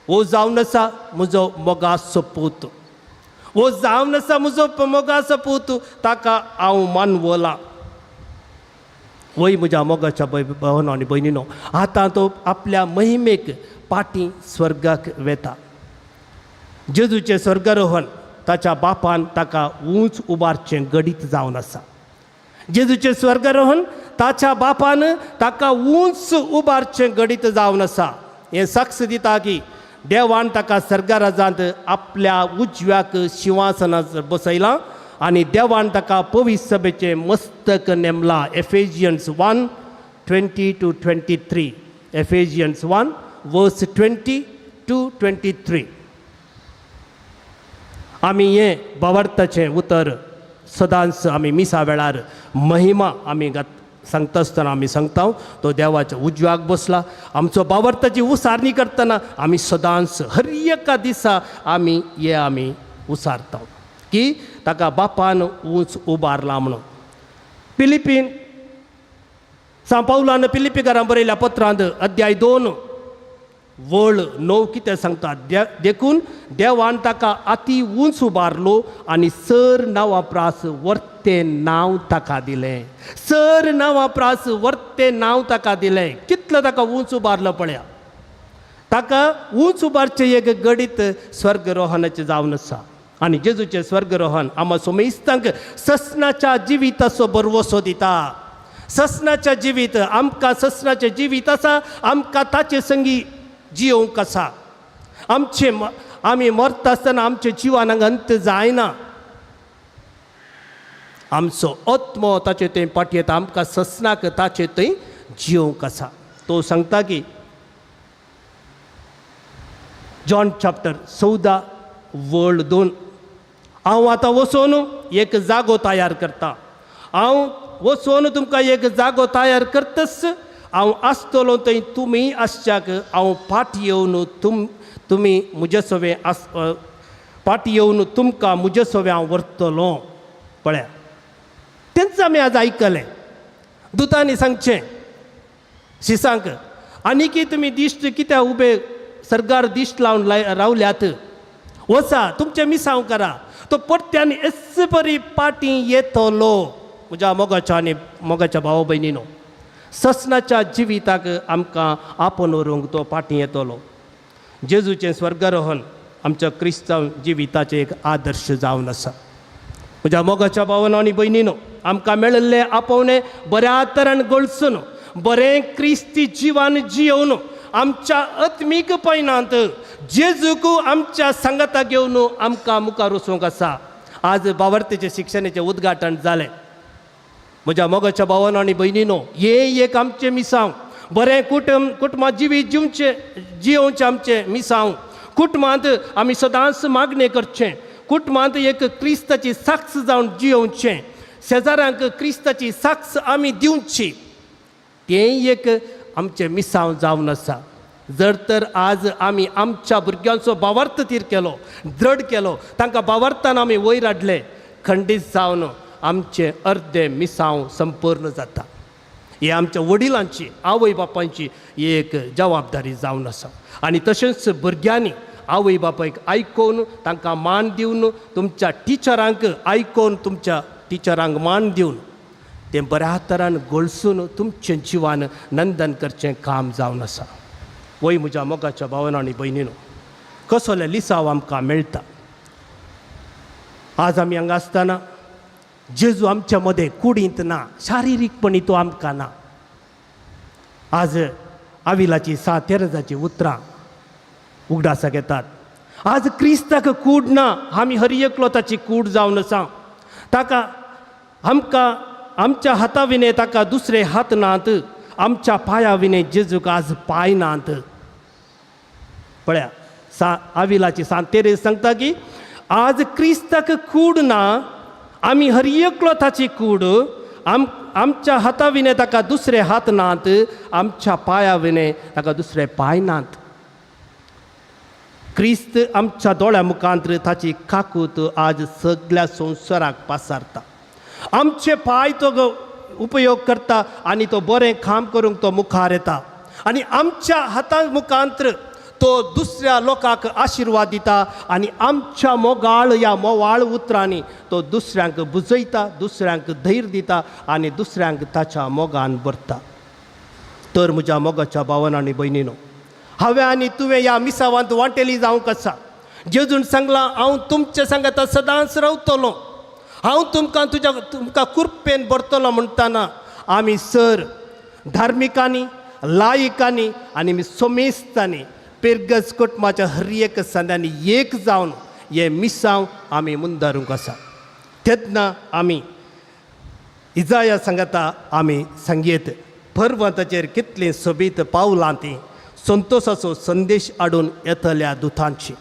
D: हो जावन आसा म्हजो मोगाचो पूत, हो जावन आसा म्हजो मोगाचो पूत, ताका हांव मानवलां. वय म्हज्या मोगाच्या भावांनो आनी भयणीनो, आतां तो आपल्या महिमेक पाटी स्वर्गाक वेता. जेजूचें स्वर्गारोहण ताच्या बापान ताका उंच उबारचें घडीत जावन आसा. जेजूचें स्वर्गारोहण ताच्या बापान ताका उंच उबारचें घडीत जावन आसा. हें साक्ष दिता की देवान ताका सर्गाराजांत आपल्या उजव्याक शिंवासनाचेर बसयलां आनी देवान ताका पवित्र सभेचें मस्तक नेमलां. एफेजियन्स 1:20-23. एफेजियन्स 1:20-23. आमी हें भावार्थाचें उतर सदांच आमी मिसा वेळार महिमा आमी सांगता आसतना आमी सांगता तो देवाच्या उजव्याक बसला. आमचो भावार्थाची उसारणी करतना आमी सदांच हर एका दिसा आमी उसारता की ताका बापान उंच उबारला म्हणून. फिलिपीन सा पावलान फिलिपीकारांक बरयल्या पत्रांत अध्याय 2 वळ 9 कितें सांगता. देखून देवान ताका अति उंच उबारलो आनी सर नांवा प्रास वर्तें नांव ताका दिलें. सर नांवा प्रास वर्तें नांव ताका दिलें. कितलो ताका उंच उबारलो पळया. ताका उंच उबारचें एक घडीत स्वर्गरोहणाचें जावन आसा. आनी जेजूचें स्वर्गरोहण आमा सोमेस्तांक ससनाच्या जिविताचो बरवसो दिता. ससनाच्या जिवीत आमकां ससनाचें जिवीत आसा, आमकां ताचे संगी जियोंक आसा. आमी मरता आसतना आमच्या जिवानाक अंत जायना. आमचो आत्मो ताचे थंय पाटी येता, आमकां ससनाक ताचे थंय जियोंक आसा. तो सांगता की जॉन चॅप्टर 14 वळ 2, हांव आतां वचून एक जागो तयार करता. हांव वचून तुमकां एक जागो तयार करतस. हांव आसतलो थंय तुमी आसच्याक हांव फाटी येवन तुमी म्हजे सवे फाटी येवन तुमकां म्हजे सवे हांव व्हरतलो. पळया तेंच आमी आज आयकलें. दुतांनी सांगचें शिसांक आनीकी तुमी दिश्ट कित्याक उबे सर्गार दिश्ट लावन रावल्यात. वचा तुमचें मिसांव करा. तो परत्यान एस बरी पाटी येतलो. म्हज्या मोगाच्या आनी मोगाच्या भावा भयणीनो, ससनाच्या जिविताक आमकां आपोवन व्हरूंक तो फाटीं येतलो. जेजूचें स्वर्गारोहण आमच्या क्रिस्तांव जिविताचें एक आदर्श जावन आसा. म्हज्या मोगाच्या भावांनो आनी भयणीनो, आमकां मेळिल्लें आपोवणें बऱ्या तरेन गळसून बरें क्रिस्ती जिवान जियोवन आमच्या आत्मीक पैनांत जेजूक आमच्या सांगाता घेवन आमकां मुखार वचूंक आसा. आज भावार्थेचें शिक्षणाचें उद्घाटन जालें. म्हज्या मोगाच्या भावांनो आनी भयणीनो, हे एक आमचें मिसांव. बरें कुटुंबां जियोवचें आमचें मिसांव. कुटुंबांत आमी सदांच मागणें करचें. कुटुंबांत एक क्रिस्ताची साक्ष जावन जियोवचें. शेजाऱ्यांक क्रिस्ताची साक्ष आमी दिवची. तें एक आमचें मिसांव जावन आसा. जर तर आज आमी आमच्या भुरग्यांचो भावार्थ तीर केलो, दृढ केलो, तांकां भावार्थान आमी वयर हाडलें, खंडीत जावन आमचें अर्दें मिसांव संपूर्ण जाता. ही आमच्या वडिलांची आवय बापायची एक जबाबदारी जावन आसा. आनी तशेंच भुरग्यांनी आवय बापायक आयकोवन तांकां मान दिवन, तुमच्या टिचरांक आयकोवन तुमच्या टिचरांक मान दिवन तें बऱ्या तरान गळसून तुमचें जिवान नंदन करचें काम जावन आसा. वय म्हज्या मोगाच्या भावांनो आनी भयणीनो, कसले लिसांव आमकां मेळटा. आज आमी हांगा आसतना जेजू आमच्या मदें कुडींत ना, शारिरीकपणी तो आमकां ना. आज आविलाची 6 तेरेजाची उतरां उगडासाक येतात. आज क्रिस्ताक कूड ना, आमी हर एकलो ताची कूड जावन आसा. ताका आमकां आमच्या हाता विने ताका दुसरे हात नात, आमच्या पांया विने जेजूक आज पांय नात. पळया आविलाची 6 तेरेज सांगता की आज क्रिस्ताक कूड ना, आमी हर एकलो ताची कूड. आमच्या हाता विने ताका दुसरे हात नात, आमच्या पांया विने ताका दुसरे पांय नात. क्रिस्त आमच्या दोळ्या मुखांतर ताची काकूत आज सगळ्या संवसाराक पासारता. आमचे पाय तो उपयोग करता आनी तो बरें काम करूंक तो मुखार येता आनी आमच्या हाता मुखांतर तो दुसऱ्या लोकांक आशिर्वाद दिता आनी आमच्या मोगाळ या मोवाळ उतरांनी तो दुसऱ्यांक बुजयता, दुसऱ्यांक धैर्य दिता आनी दुसऱ्यांक ताच्या मोगान भरता. तर म्हज्या मोगाच्या भावांनो आनी भयणीनो, हांवें आनी तुवें ह्या मिसावांत वांटेली जावंक आसा. जेजून सांगलां, हांव तुमच्या सांगाता सदांच रावतलो, हांव तुमकां कुरपेन भरतलो. म्हणटाना आमी सर धार्मिकांनी, लायिकांनी आनी सोमेस्तांनी पेरगस कुटुंबाच्या हर एक संदांनी एक जावन हे मिसांव आमी मुंदारूंक आसा. तेन्ना आमी इजाया सांगता आमी सांगयत पर्वताचेर कितलीं सोबीत पावलां ती संतोशाचो संदेश हाडून येतल्या दुतांची.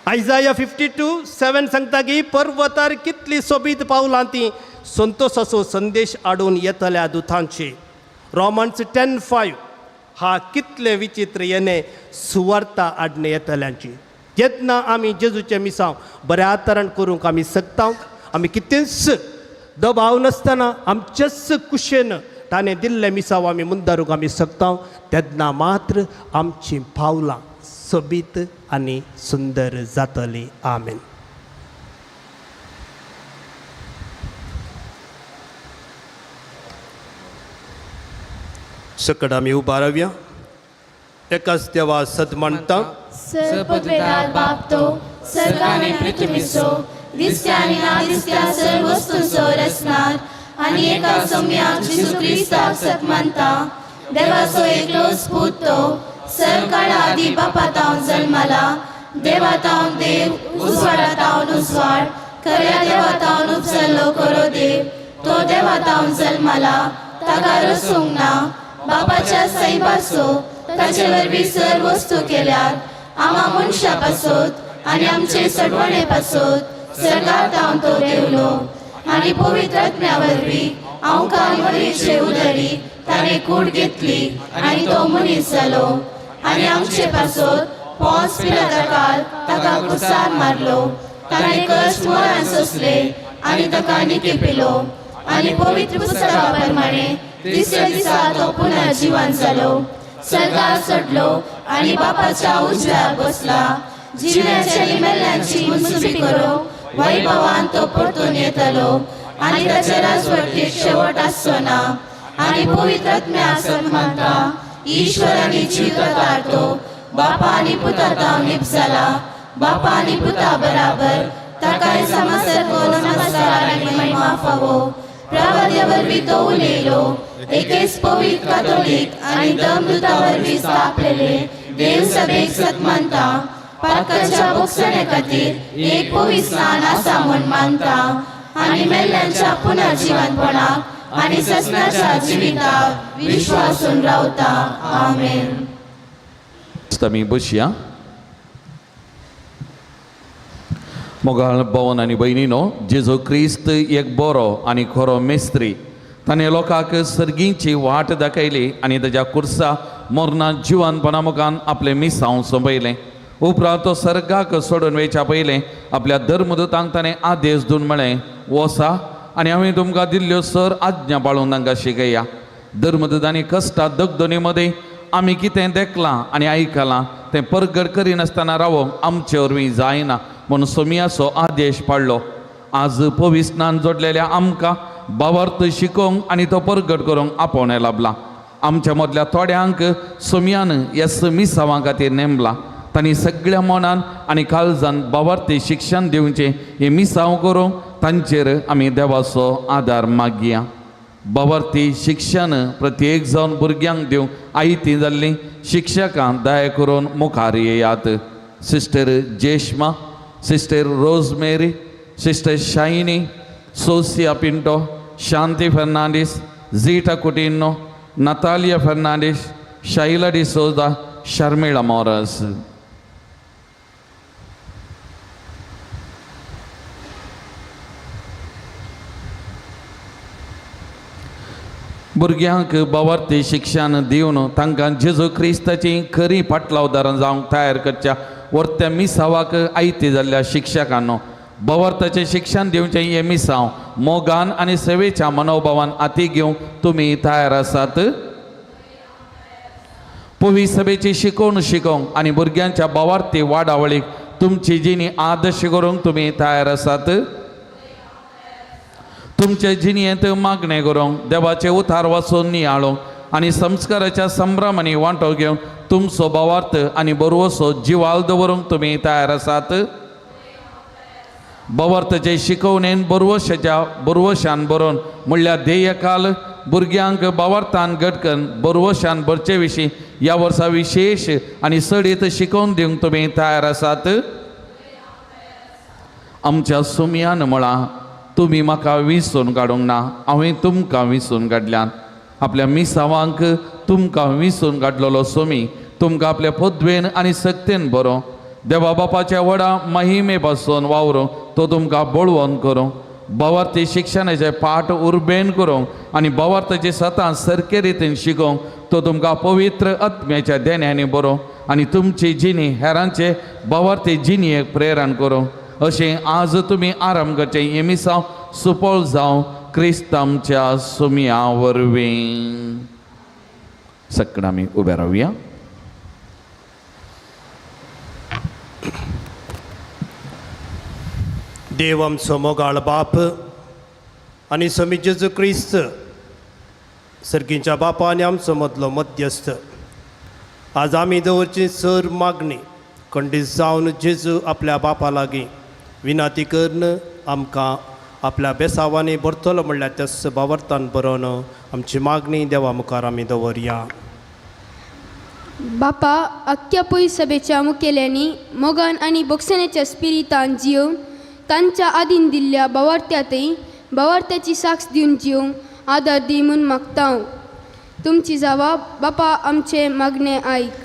D: आयजाया 52:7 सांगता की पर्वतार कितलीं सोबीत पावलां ती संतोशाचो संदेश हाडून येतल्या दुतांची. रोमन्स 10:5 हा कितले विचित्र येणे सुवार्ता हाडणे येतल्यांची. जेन्ना आमी जेजूचे मिसांव बऱ्या तरेन करूंक आमी शकता, आमी कितेंच दबाव नासतना आमचेच कुशेन ताणें दिल्ले मिसांव आमी मुंदारूंक आमी शकता, तेन्ना मात्र आमची पावलां सोबीत आनी सुंदर जातली. आमेन. सकट आमी उबा रावया. एकाच देवा सद म्हणटा,
C: सर्वपिता बाप तो सर्गाने पृथ्वीचो दिसत्या आनी ना दिसत्या सर्व वस्तूंचो रचणार आनी एका सौम्याक जेजू क्रिस्ताक सत मानता. देवाचो एकलोच पूत तो सरकाळा आदी बापातावन जल्माला. देवातावन देव, उजवाडातावन उजवाड, खऱ्या देवातावन उपजल्लो खरो देव. तो देवातावन जल्माला, ताका रसूंक ना. बापाच्या सैबासो ताचे वरवीं सर्व वस्तू केल्यात. आमा मनशा पासोत आनी आमचे सडवणे पासोत सरकारांत तो देवलो. आनी पवित्र आत्म्या वरवीं आमकां बरीचे उदरी ताणें कूड घेतली आनी तो मनीस जालो. आनी आमचे पासोत पोंस पिलाताकाल ताका क्रुसार मारलो. ताणें कश्ट मोरान सोंसले आनी ताका निके पिलो. आनी पवित्र पुस्तका प्रमाणे तिसऱ्या दिसा तो पुन्हा जिवंत जालो. सरकार चडलो आनी बापाच्या उजव्यार बसला. जिव्याच्या मेल्ल्यांची मुनसुबी करूंक वैभवान तो परतून येतलो आनी ताचे राजवटीक शेवट आसचो ना. आनी पवित्र आत्म्या सत मानता, ईश्वर आनी जिवंत हाडतो. बापा आनी पुता ताव निप जाला. बापा आनी पुता बराबर ताकाय समासारको नमस्कार आनी महिमा फावो. प्रवाद्या वरवीं तो उलयलो. एकेच पवित्र कातोलीक आनी दमदुता वरवीं स्थापलेले देव सभेक सत मानता. पातकाच्या भोगसणे खातीर एक पवित्र स्नान आसा म्हूण मानता. आनी मेल्ल्यांच्या पुनर्जिवंतपणाक आनी ससनाच्या जिविताक विश्वासून रावता. आमेन.
A: आमी बसया. मोगाळ भवन आनी भयणीनो, जेजू क्रिस्त एक बरो आनी खरो मेस्त्री. ताणें लोकांक सर्गींची वाट दाखयली आनी ताच्या कुर्सा मोरना जिवंतपणा मुखान आपलें मिसांव सोंपयलें. उपरांत तो सर्गाक सोडून वयच्या पयलें आपल्या धर्मदूतांक ताणें आदेश दिवन म्हळें, वसा आनी हांवें तुमकां दिल्ल्यो सर आज्ञा पाळून तांकां शिकया. धर्मदूतांनी कश्टां दगदोनी मदें आमी कितें देखलां आनी आयकलां तें परगट करिनासतना रावोंक आमचे वरवीं जायना म्हूण सोमियाचो आदेश पाळ्ळो. आज पविस्नान जोडलेल्या आमकां भावार्थ शिकोवंक आनी तो परगट करूंक आपोवणें लाभलां. आमच्या मदल्या थोड्यांक सोमियान ह्या मिसांवा खातीर नेमला. तांणी सगळ्या मनान आनी काळजान भावार्थी शिक्षण दिवचें. हे मिसांव करूंक तांचेर आमी देवाचो आदार मागया. भावार्थी शिक्षण प्रत्येक जावन भुरग्यांक दिवंक आयतीं जाल्लीं शिक्षकां दया करून मुखार येयात. Sister Jeshma, sister Rosemary, sister Shiny, Sosia Pinto, Shanti Fernandes, Zita Coutinho, Natalia Fernandes, Shaila D'Souza, Sharmila Moras. भुरग्यांक बवरते शिक्षण दिवन तांकां जेजू क्रिस्ताची खरी फाटलावदारां जावंक तयार करच्या वर्त्या मिसावाक आयती जाल्ल्या शिक्षकांनो बवरताचें शिक्षण दिवचें हे मिसाव मोगान आनी सेवेच्या मनोभावान हाती घेवंक तुमी तयार आसात. पवित्र सभेची शिकोवण शिकोवंक आनी भुरग्यांच्या बवार्थी वाडावळीक तुमची जिणी आदर्श करूंक तुमी तयार आसात. तुमचे जिणयेंत मागणें करूंक देवाचे उतार वाचून नियाळोवंक आनी संस्काराच्या संभ्रमांनी वांटो घेवन तुमचो बवार्थ आनी बरवसो जिवाल दवरूंक तुमी तयार आसात. बवार्थाचे शिकवणेन बरवशान बरोवन म्हणल्यार ध्येयकाल भुरग्यांक बवार्थान घडकन बरवशान भरचे विशीं ह्या वर्सा विशेष आनी सडीत शिकोवन दिवंक तुमी तयार आसात. आमच्या सुमयान म्हळां तुमी म्हाका विसरून काडूंक ना, हांवें तुमकां विसरून काडल्यान. आपल्या मिसावांक तुमकां विसरून काडलेलो सुमी तुमकां आपल्या पद्वेन आनी सक्तेन बरो देवा बापाच्या व्हडा महिमे पासून वावरूं तो तुमकां बळवंत करूं बवार्थी शिक्षणाचे पाठ उर्बेन करूंक आनी बवार्थाचे स्वता सारके रितीन शिकोवंक तो तुमकां पवित्र आत्म्याच्या देण्यानी बरो आनी तुमची जिणी हेरांचे बवार्थी जिणयेक प्रेरण करूं. अशें आज तुमी आराम करचें हे मिसाव सुपळ जावं क्रिस्तांच्या सुमया वरवीं. सक्कड आमी उबे रावया.
D: देव आमचो मोगाळ बाप आनी समी जेजू क्रिस्त सर्गीच्या बापा आनी आमचो मदलो मध्यस्थ आज आमी दवरची सर मागणी खंडीत जावन जेजू आपल्या बापा लागीं विनाती करन आमकां आपल्या बेसावांनी भरतलो म्हणल्यार त्या सभावार्थान बरोवन आमची मागणी देवा मुखार आमी दवरया.
J: बापा अख्ख्या पयस सभेच्या मुखेल्यांनी मोगान आनी बक्षण्याच्या स्पिरितान जियोवन तांच्या आदीन दिल्ल्या बवार्थ्यातय बवार्थ्याची साक्ष दिवन जिवंक आदार दी म्हूण मागता. तुमची जबाब बापा आमचे मागणे आयक.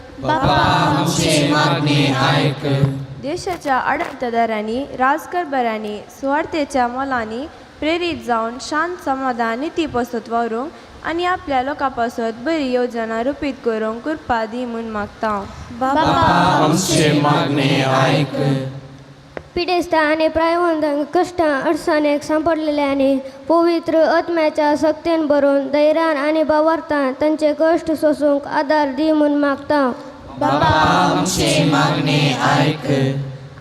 C: देशाच्या आडतदारांनी राजकारभारांनी सुवार्थेच्या मोलांनी प्रेरीत जावन शांत समाधान निती पसत वावरूंक आनी आपल्या लोकां पासत बरी येवजणा रुपीत करूंक कृपा दी म्हूण मागता.
K: पिडेस्ता आणि प्रायवंतांक कष्टां अडचणेक सांपडलेल्या आनी पवित्र आत्म्याच्या सक्तेन भरून धैर्यान आनी बवार्थान तांचे कश्ट सोसूंक आदार दी म्हूण मागता.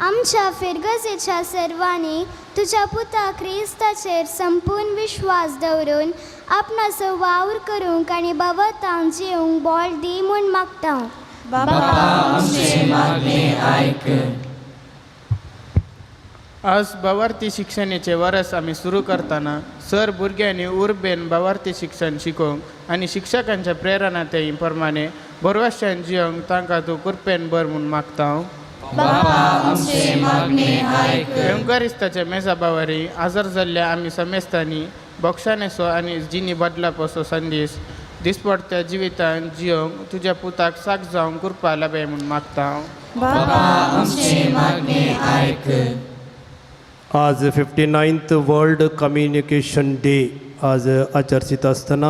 L: आमच्या फिरगजेच्या सर्वांनी तुझ्या पुता क्रिस्ताचेर संपूर्ण विश्वास दवरून आपणाचो वावर करूंक आनी बवार्थान जिवंक बळ दी म्हूण मागता.
M: आज बवार्थी शिक्षणाचे वर्स आमी सुरू करतना सर भुरग्यांनी उर्बेन बवार्थी शिक्षण शिकोवंक आनी शिक्षकांच्या प्रेरणाते प्रमाणे बरवशान जियोंक तांकां तूं कृपेन बर म्हूण मागता. क्रिस्ताच्या मेजाबावरी आजार जाल्ल्या आमी समेस्तांनी बक्षानेचो आनी जिणी बदलापाचो संदेश दिसपडत्या जिवितान जियोंक तुज्या पुताक साक जावंक कृपा लाभे म्हूण मागता.
D: आज 59th वर्ल्ड कम्युनिकेशन डे आज आचरसीत आसतना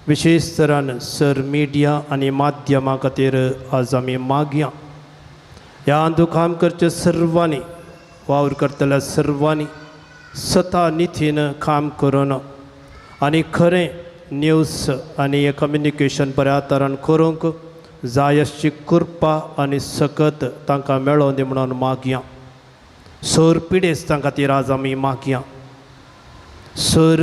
D: विशेष तरान सर मिडिया आनी माध्यमां खातीर आज आमी मागया. ह्या आंदू काम करचे सर्वांनी वावर करतल्या सर्वांनी स्वता नितीन काम करून आनी खरें न्यूज आनी हे कम्युनिकेशन बऱ्या तरान करूंक जाय अशी कृपा आनी सकत तांकां मेळोवन दी म्हणून मागया. सर पिडेस्तां खातीर आज आमी मागया. सर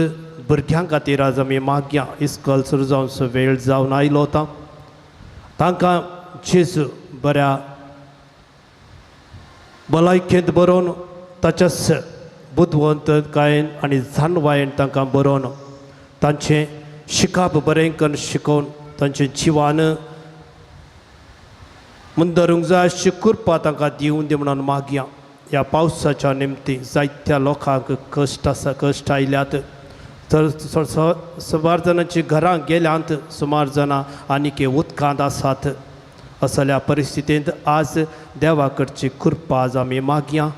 D: भुरग्यां खातीर आज आमी मागया. इस्कॉल सुरू जावचो वेळ जावन आयलो वता. तांकां जेजू बऱ्या भलायकेंत बरोवन ताच्याच बुदवंतकायेन आनी जाणवायेन तांकां बरोवन तांचें शिकप बरें करून शिकोवन तांचें जिवान मुंदरूंक जाय अशी कृपा तांकां दिवून दी म्हणून मागया. ह्या पावसाच्या निमती जायत्या लोकांक कश्ट आयल्यात. तर सुमार जाणांची घरां गेल्यांत, सुमार जाणां आनीक उदकांत आसात. असल्या परिस्थितींत आज देवा कडची कृपा आज आमी मागया.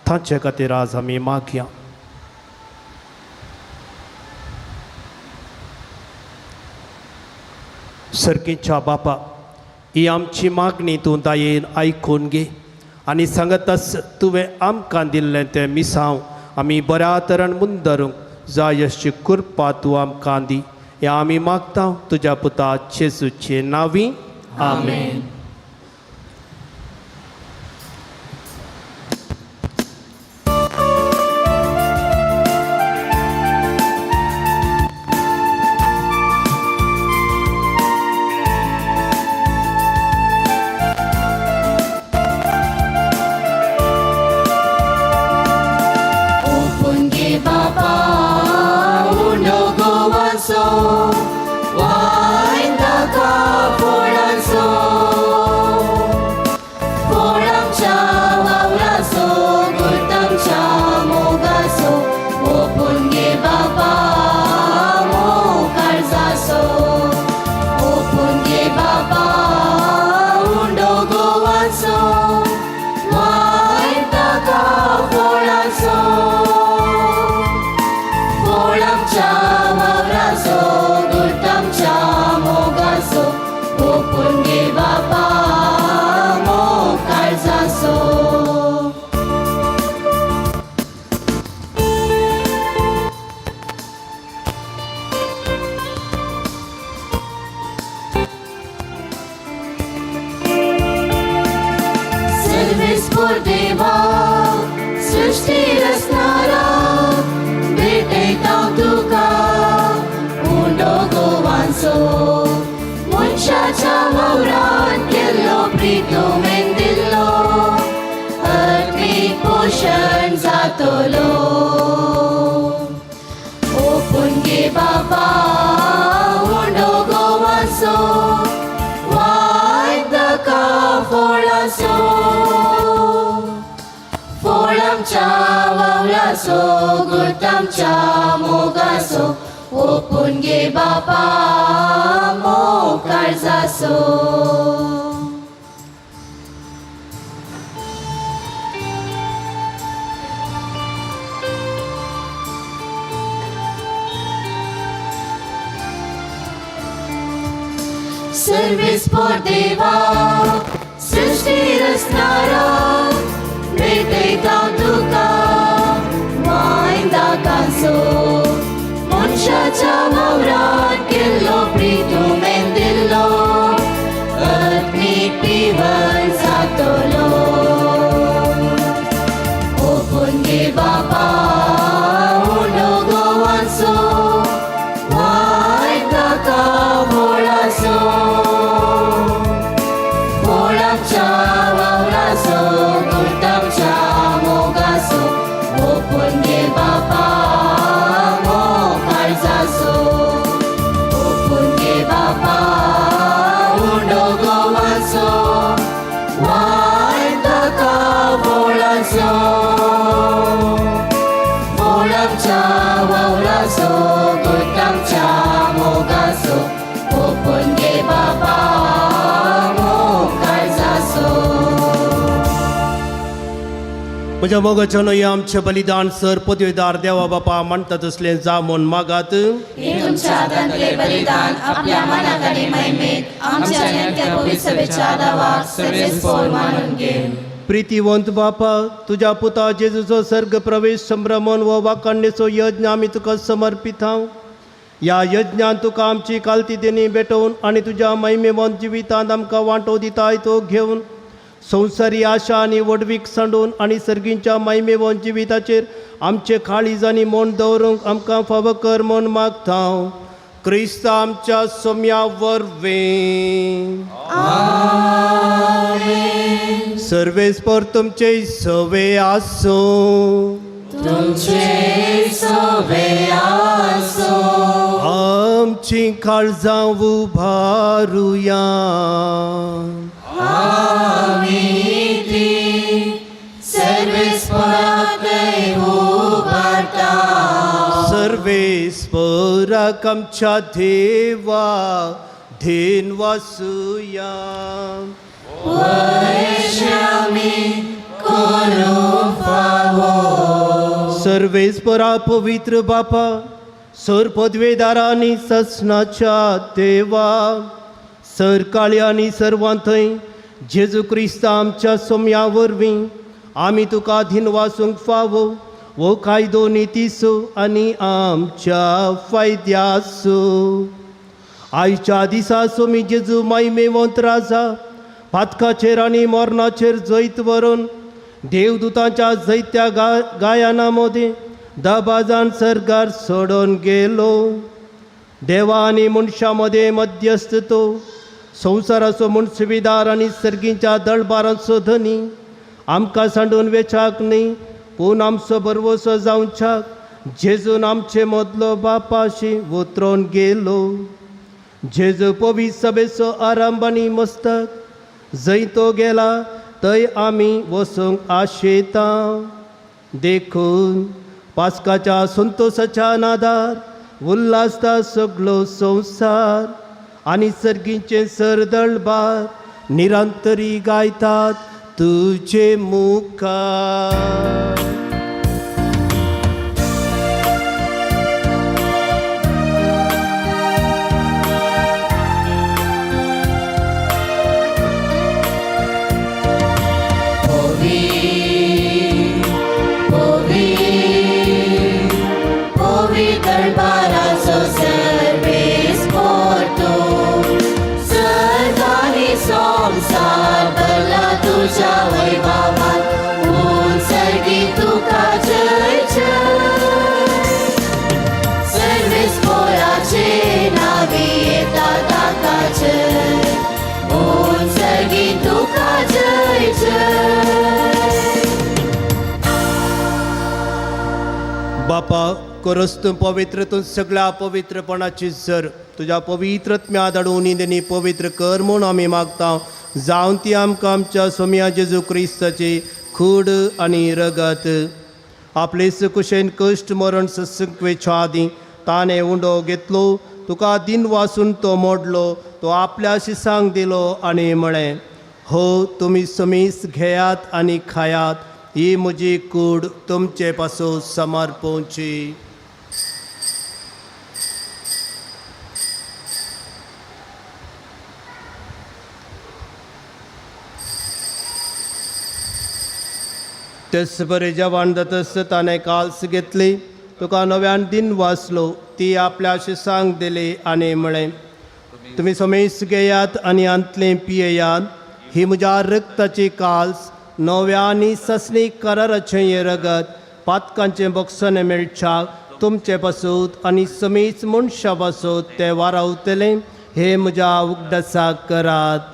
D: तांचे खातीर आज आमी मागया. सर्गीच्या बापा, ही आमची मागणी तूं दायेन आयकून घे आनी सांगतास तुवें आमकां दिल्लें तें मिसांव आमी बऱ्या तरेन मुंदरूंक जाय अशी कृपा तूं आमकां दी. हें आमी मागता तुज्या पुता जेजूचे नांवी. आमेन.
C: ओपून घे बापा मोकार जासो. सर्वेस्पोर देवा सृष्टी रचणारा भेटयता तुका वायदा कांसो. मनशाच्या वावरात केल्लो प्रितुमेन दिल्लो अग्नीत पिवन जातलो. ओपून घे बापा उंडो गोवांचो वायट नाका व्हडासो. व्हडाच्या वावराचो गुर्तांच्या मोगाचो ओपून घे बापा
D: म्हज्या मोगाच्यान आमचे बलिदान सर पदवेदार देवा बापा म्हणटा तसलें जा म्हूण मागात.
C: हे तुमच्या हातांतले बलिदान आपल्या मनाक आनी महिमेत आमच्या नेत्या पवित्र सभेच्या आदाराक सर्वेस्पोर मानून घे.
D: प्रितीवंत बापा, तुज्या पुता जेजूचो सर्ग प्रवेश संभ्रमण व वाकाणणेचो यज्ञ आमी तुका समर्पित हांव. ह्या यज्ञान तुका आमची कालती देणी भेटोवन आनी तुज्या महिमेवंत जिवितांत आमकां वांटो दिताय तो घेवन संवसारी आशा आनी वडवीक सांडून आनी सर्गींच्या महिमेवंत जिविताचेर आमचे काळीज आनी मोन दवरूंक आमकां फाव कर म्हूण मागता. क्रिस्त आमच्या सोम्या वरवीं. सर्वेस्पर तुमचे सवे आसो.
C: तुमचे सवे आसो.
D: आमची काळजां उबारुया.
C: आमी ती सर्वेस्पराक उबारता.
D: सर्वेस्पराक आमच्या देवा धेन वासुया. सर्वेस्परा पवित्र बापा, सर पदवेदारांनी ससनाच्या देवा, सरकाळी आनी सर्वां थंय जेजू क्रिस्त आमच्या सोम्या वरवीं आमी तुका धीन वासूंक फावो वो कायदो नितीसो आनी आमच्या फायद्यासो आयच्या दिसा सोमी जेजू मायमेवंत राजा पातकाचेर आनी मोरणाचेर जैत व्हरून देवदूतांच्या जैत्या गायना मदें दबाजान सर्गार सोडून गेलो देवा आनी मनशां मदें मध्यस्थ तो संवसाराचो मुनसिबीदार आनी सर्गींच्या दळबारांचो धनी आमकां सांडून वेचाक न्ही पूण आमचो बरवसो जावच्याक जेजून आमचे मदलो बापाशी उतरोन गेलो जेजू पवित्र सभेचो आरंभ आनी मस्तक जंय तो गेला थंय आमी वसूंक आशेता देखून पास्काच्या संतोशाच्या नादार उल्हासता सगळो संवसार आनी सर्गींचे सरदळबार निरंतरी गायतात तुजे मुखार
C: दरबाराचो सर्वेस पोरतो सर्वांनी संसार भरला तुझ्या वैभवात ऊन सर्गी तुका जय जय सर्वेस पोराचे नावे येता ताका जय ऊन सर्गी तुका जय जय
D: बापा करस तूं पवित्र तूं सगळ्या पवित्रपणाची जर तुज्या पवित्रत्म्या धाडून इंदेनी पवित्र कर म्हूण आमी मागता जावन ती आमकां आमच्या सोम्या जेजू क्रिस्ताची खूड आनी रगत आपले कुशेन कश्ट मरण सत्संकवेच्या आदीं ताणें उंडो घेतलो तुका दिन वासून तो मोडलो तो आपल्या शिसांक दिलो आनी म्हळें हो तुमी समीस घेयात आनी खायात ही म्हजी कूड तुमचे पासो समर्पोवची तेच बरे जवान जातस ताणें काल्स घेतली तुका नव्यान दिन वाचलो ती आपल्या शिसांक दिली आनी म्हळें तुमी समेस घेयात आनी अंतलें पियेयात ही म्हज्या रक्ताची काल्स नव्या आनी ससनी कराराचें हें रगत पातकांचें बक्षण मेळच्याक तुमचे पासूत आनी समीच मनशा पासूत ते वारावतलें हे म्हज्या उगडासाक करात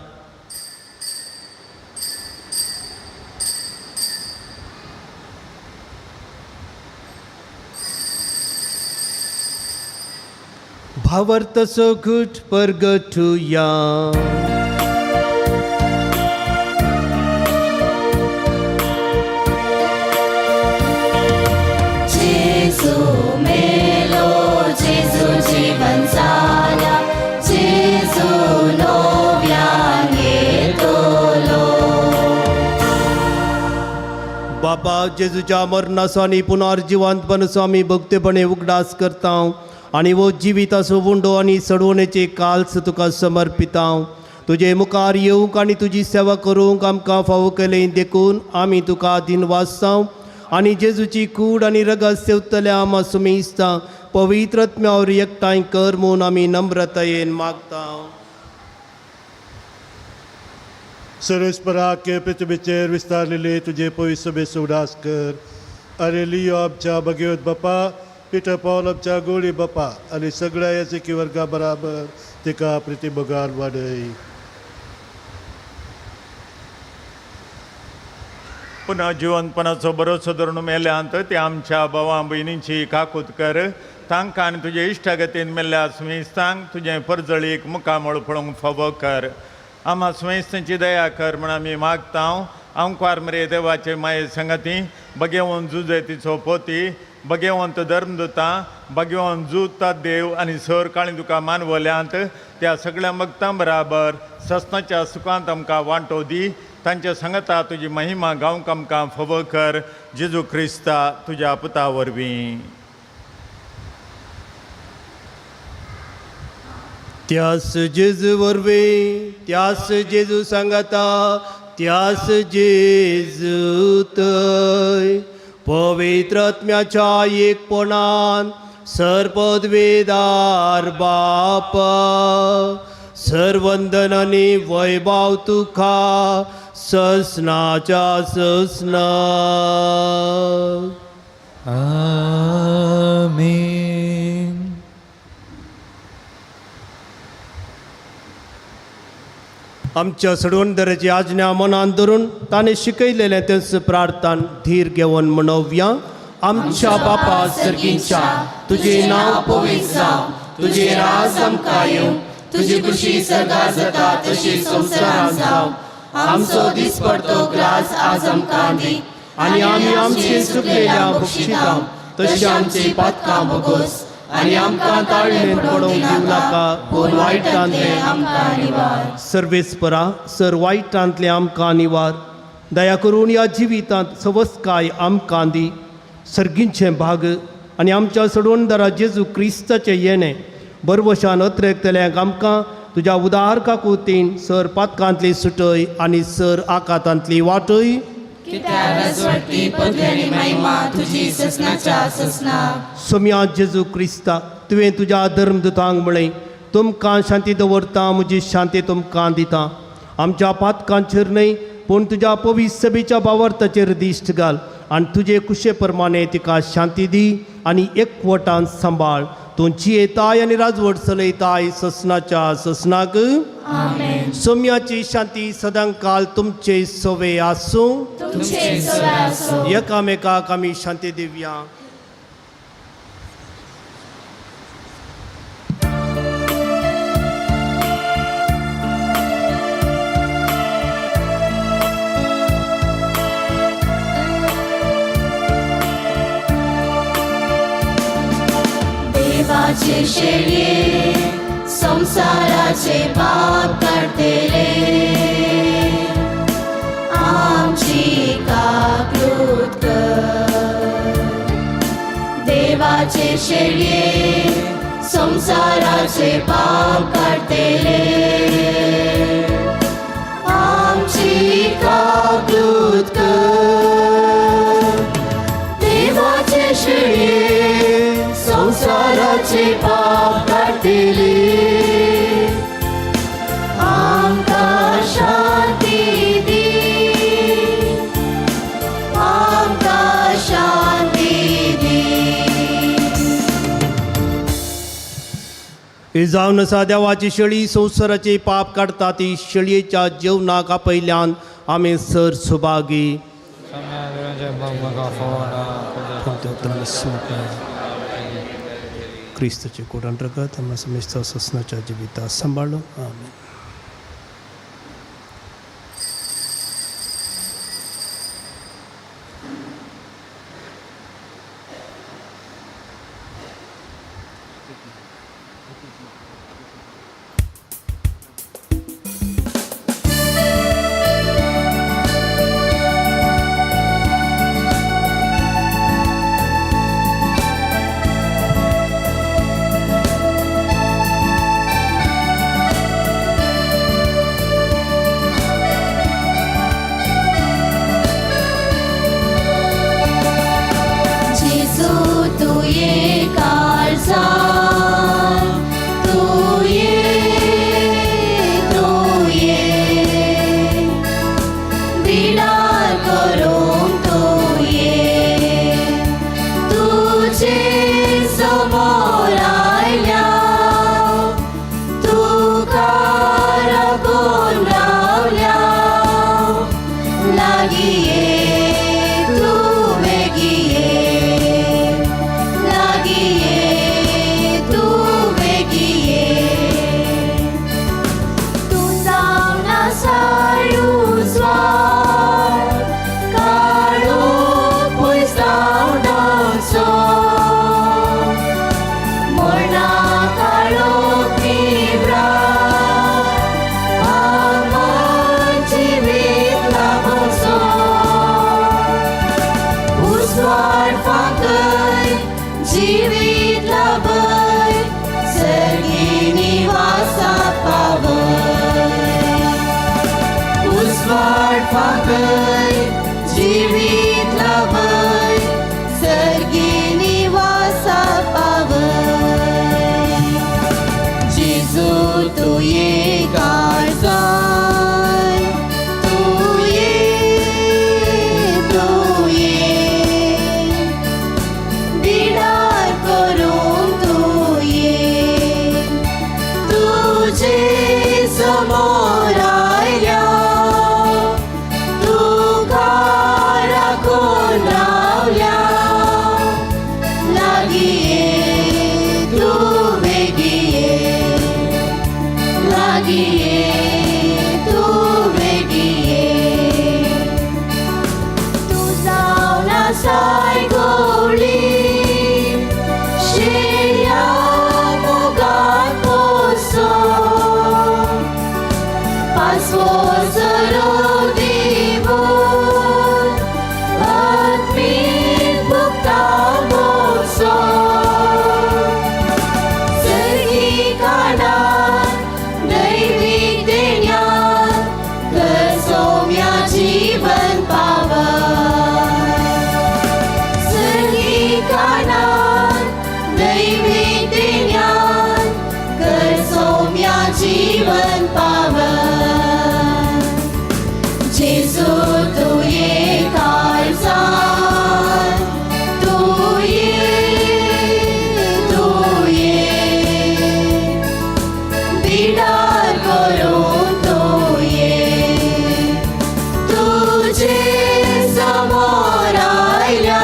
D: भावार्थाचो घुट परगटुया
C: जेजू मेलो जेजू जीवन जाला जेजू नव्यान येतलो
D: बाबा जेजूच्या मरणाचो आनी पुनर्जिवंतपणाचो आमी भक्तीपणे उगडास करता आनी वो जिविताचो वुंडो आनी सडवणेचे काल्स तुका समर्पिता तुजे मुखार येवंक आनी तुजी सेवा करूंक आमकां फावो केलें देखून आमी तुका दिन वाचता आनी जेजूची कूड आनी रगत सेवतल्या आमा सुमेस्ता पवित्रत्म्यावर एकठांय कर म्हूण आमी नम्रतायेन मागता
I: सर्वेस्पराके पृथ्वीचेर विस्तारलेले तुजे पवित्र सभेचो उडास कर आनी लियो आमच्या भगवत बापा पिटर पॉल आमच्या गोळी बापा आनी सगळ्या याचकी वर्गा बराबर तिका प्रतिभगान वाडय
N: पुन्हा जिवंतपणाचो भरोसो धरून मेल्यांत ते आमच्या भावां भयणींची काकूत कर तांकां आनी तुजे इश्टागतीन मेल्ल्या सुमेस्तांक तुजें परजळीक मुखामळ पळोवंक फावो कर आम्हा सुमेस्तांची दया कर म्हण आमी मागता आमकां मरे देवाचे माये संगती भगवंत जुजे तिचो पोती भगवंत धर्मदुतां भगवंत जुता देव आनी सर काळी तुका मानवल्यांत त्या सगळ्या भक्तां बराबर सस्नाच्या सुखांत आमकां वांटो दी तांच्या संगता तुजी महिमा गावंक आमकां फावो कर जेजू क्रिस्ता तुज्या पुता वरवीं
D: त्यास जेजू वरवे त्यास जेजू सांगाता त्यास जेजू तय पवित्र आत्म्याच्या एकपणान सर्पद्वेदार बापा सर्वंदन आणि वैभव तुका ससनाच्या ससना.
G: आमीन.
D: आमच्या सडवंदराची आज्ञा मनान धरून ताणे शिकयलेलें तेच प्रार्थना धीर घेवन म्हणोवया. आमच्या बापा सर्गींच्या तुझे नाव पवित्र जावं, तुझे राज आमकां येवं, तुजी खुशी सर्गार जाता तशी संवसारांत जावं. आमचो दिसपडतो ग्रास आज आमकां दी आनी आमी आमची चुकलेल्या बक्षिता तशी आमची पातकां भोगोस आनी आमकां ताळमेन पडोवंक दिवं नाका पूण वायटांतले आमकां निवार. सर्वेस्परा सर वायटांतले आमकां निवार. दया करून ह्या जिवितांत सवस्काय आमकां दी. सर्गींचे भाग आनी आमच्या सडवणदारा जेजू क्रिस्ताचें येणें बरवशान अत्रेकतल्यांक आमकां तुज्या उदार काकुतीन सर पातकांतली सुटय आनी सर आकांतांतली वाटय. सोम्या जेजू क्रिस्ता तुवें तुज्या धर्मदुतांक म्हळें तुमकां शांती दवरता म्हजी शांती तुमकां दिता. आमच्या पातकांचेर न्हय पूण तुज्या पवित्र सभेच्या भावार्थाचेर दिश्ट घाल आनी तुजे कुशे प्रमाणे तिका शांती दी आनी एकवटान सांबाळ. तुमची येताय आनी राजवट चलयताय ससनाच्या ससनाक. सोम्याची शांती सदां काल तुमचे सोवे आसूं. एकामेकाक आमी शांती दिवया.
C: देवाचे शेळये संसाराचे पाप काढतेले आमची काकृत कर. देवाचे शेळये संसाराचे पाप काढतेले आमची काकृत कर. देवाचे शेळये संसाराचे पाप काढतेले आमकां शांती दी, आमकां शांती दी.
D: ही जावन आसा देवाची शेळी संवसाराचे पाप काडटा ती शेळयेच्या जेवणाक आपयल्यान आमी सर सुभागी. क्रिस्ताचे कोडान रगत आम्हा समेस्त ससनाच्या जिविता सांबाळलो. आमीन.
C: जीवित लाभय सर्गी निवास वासा पावय उस्वाड फाकय जिवीत लाभय सर्गी निवासा पावय जेजू तू ये काळजाय तू ये बिडार करून तू ये तुझे समोर आयल्या तू घरा कोण रावल्या लागी ये तू वेगी ये लागी ये तू वेगी ये तू जाऊन साय गोळी शेया मोगात पोसो पासवो जरो देवून आत्मीक भुगता मोसो सर्गी कानात दैवीक देण्यात घर सौम्या जीवन पावा सर्गी कानात दैवीक देण्यात घर सौम्या जीवन पावा जेजू तू ये काळजात तू ये बिडार करून तू ये तुझे समोर आयल्या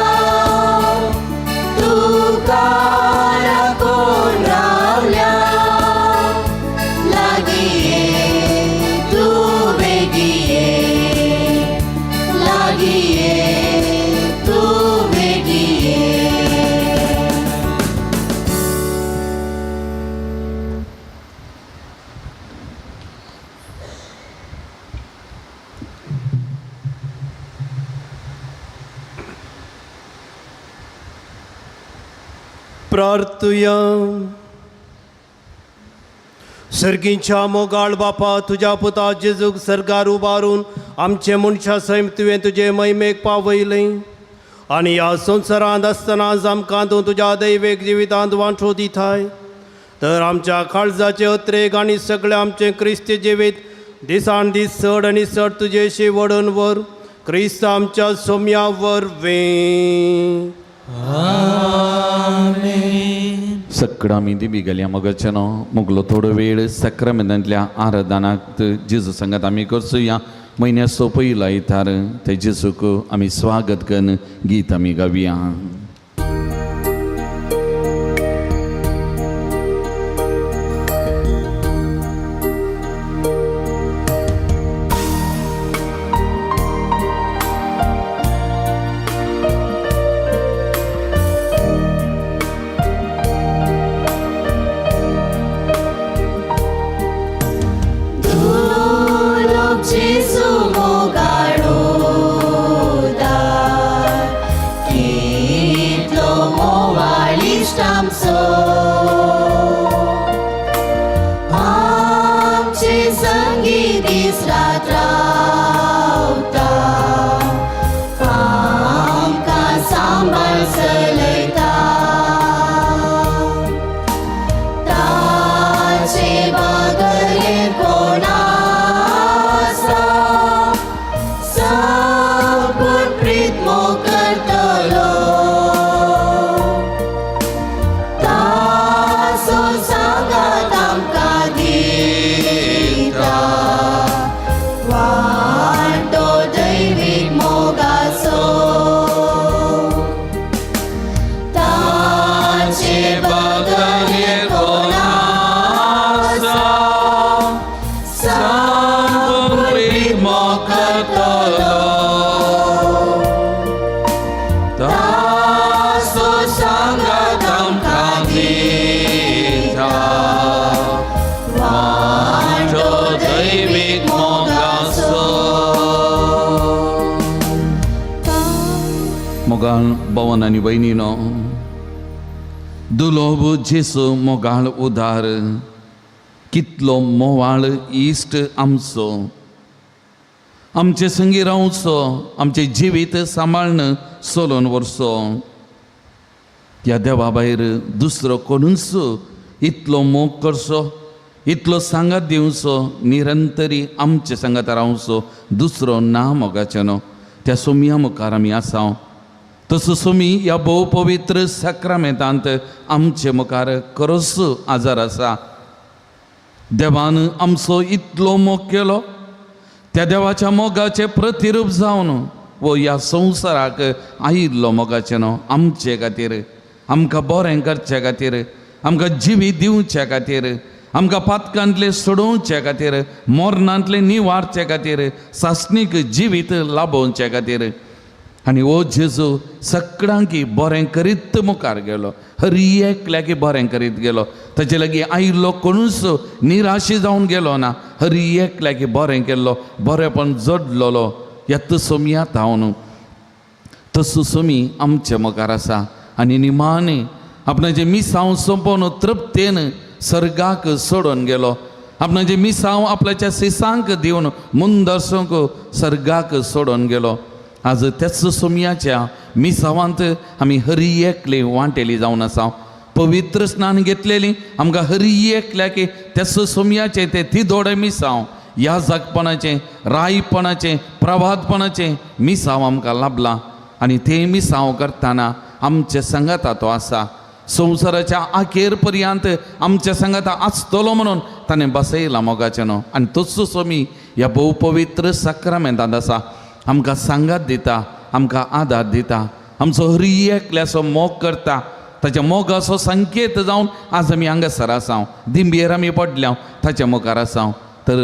C: तू काळा कोण रावल्या लागी ये तू वेगी ये लागी ये तू वेगी ये
D: प्रार्थुया सर्गींच्या मोगाळ बापा तुझ्या पुता जेजूक सर्गार उबारून आमचे मनशा सैम तुवें तुजे महिमेक पावयलें आनी ह्या संवसारांत आसतना आमकां तूं तुज्या दैवेक जिवितांत वांटो दिताय तर आमच्या काळजाचे अत्रेक आनी सगळें आमचें क्रिस्ती जिवीत दिसान दीस चड आनी चड तुजेशी वडून वर क्रिस्त आमच्या सोम्या वरवें
A: सकडा मीदी बिगल्या मगचनो मुगलो थोडो वेळ सक्रमेंतांतल्या आराधनाक जेजू संगत आमी करचुया म्हयन्या सोंपयला इतार ते जेजूक आमी स्वागत करून गीत आमी गावया
C: जेजू मोगाळो दार कितलो मोवाळिश्ट आमचो आमचे संगी दीस रात रावता आमकां सांबाळ चलयता ताचे बागले कोणा
A: मोगाळ भवन आनी भयणीनो दुलोब जेसू मोगाळ उदार कितलो मोवाळ इश्ट आमचो, आमचे संगी रावचो, आमचे जिवीत सांबाळन सोलोन व्हरचो. ह्या देवा भायर दुसरो कोणूच इतलो मोग करचो, इतलो सांगात दिवचो, निरंतरी आमचे सांगात रावचो दुसरो ना मोगाचे न्हू. त्या सोमया मुखार आमी आसां. तसो सोमी ह्या भोव पवित्र साक्रामेंतांत आमचे मुखार खरोच आजार आसा. देवान आमचो इतलो मोग केलो, त्या देवाच्या मोगाचे प्रतिरूप जावन वो ह्या संवसाराक आयिल्लो मोगाचे न्हू. आमचे खातीर, आमकां बरें करचे खातीर, आमकां जिवी दिवचे खातीर, आमकां पातकांतले सोडोवचे खातीर, मोरणांतले निवारचे खातीर, सासणीक जिवीत लाभोवचे खातीर. आनी हो जेजू सगळ्यांकी बरें करीत मुखार गेलो, हर एकल्याकी बरें करीत गेलो. ताचे लागीं आयिल्लो कोणूच निराशी जावन गेलो ना. हर एकल्याकी बरें केल्लो, बरेंपण जडलोलो. यात सोमयात हांव न्हू. तसो सोमी आमच्या मुखार आसा. आनी निमाणे आपणाचें मिसांव सोंपोवन तृप्तेन सर्गाक सोडून गेलो. आपणाचें मिसांव आपल्याच्या सिसांक दिवन मुंदर्सोंक सर्गाक सोडून गेलो. आज त्याच सोमयाच्या मिसांवांत आमी हर एकले वांटेली जावन आसा. पवित्र स्नान घेतलेली आमकां हर एकल्याक त्याच सोमयाचें तें तिदोडे मिसांव, ह्या जागपणाचें, रायपणाचें, प्रभातपणाचें मिसांव आमकां लाभलां. आनी तें मिसांव करतना आमच्या संगाता तो आसा. संवसाराच्या आखेर पर्यंत आमच्या संगाता आसतलो म्हणून ताणें बसयला मोगाचें न्हू. आनी तसो सोमी ह्या भोव पवित्र साक्रामेंतांत आसा. आमकां सांगात दिता, आमकां आदार दिता, आमचो हर एकल्याचो मोग करता. ताच्या मोगाचो संकेत जावन आज आमी हांगासर आसां. दिंबयेर आमी पडल्या, ताच्या मुखार आसां. तर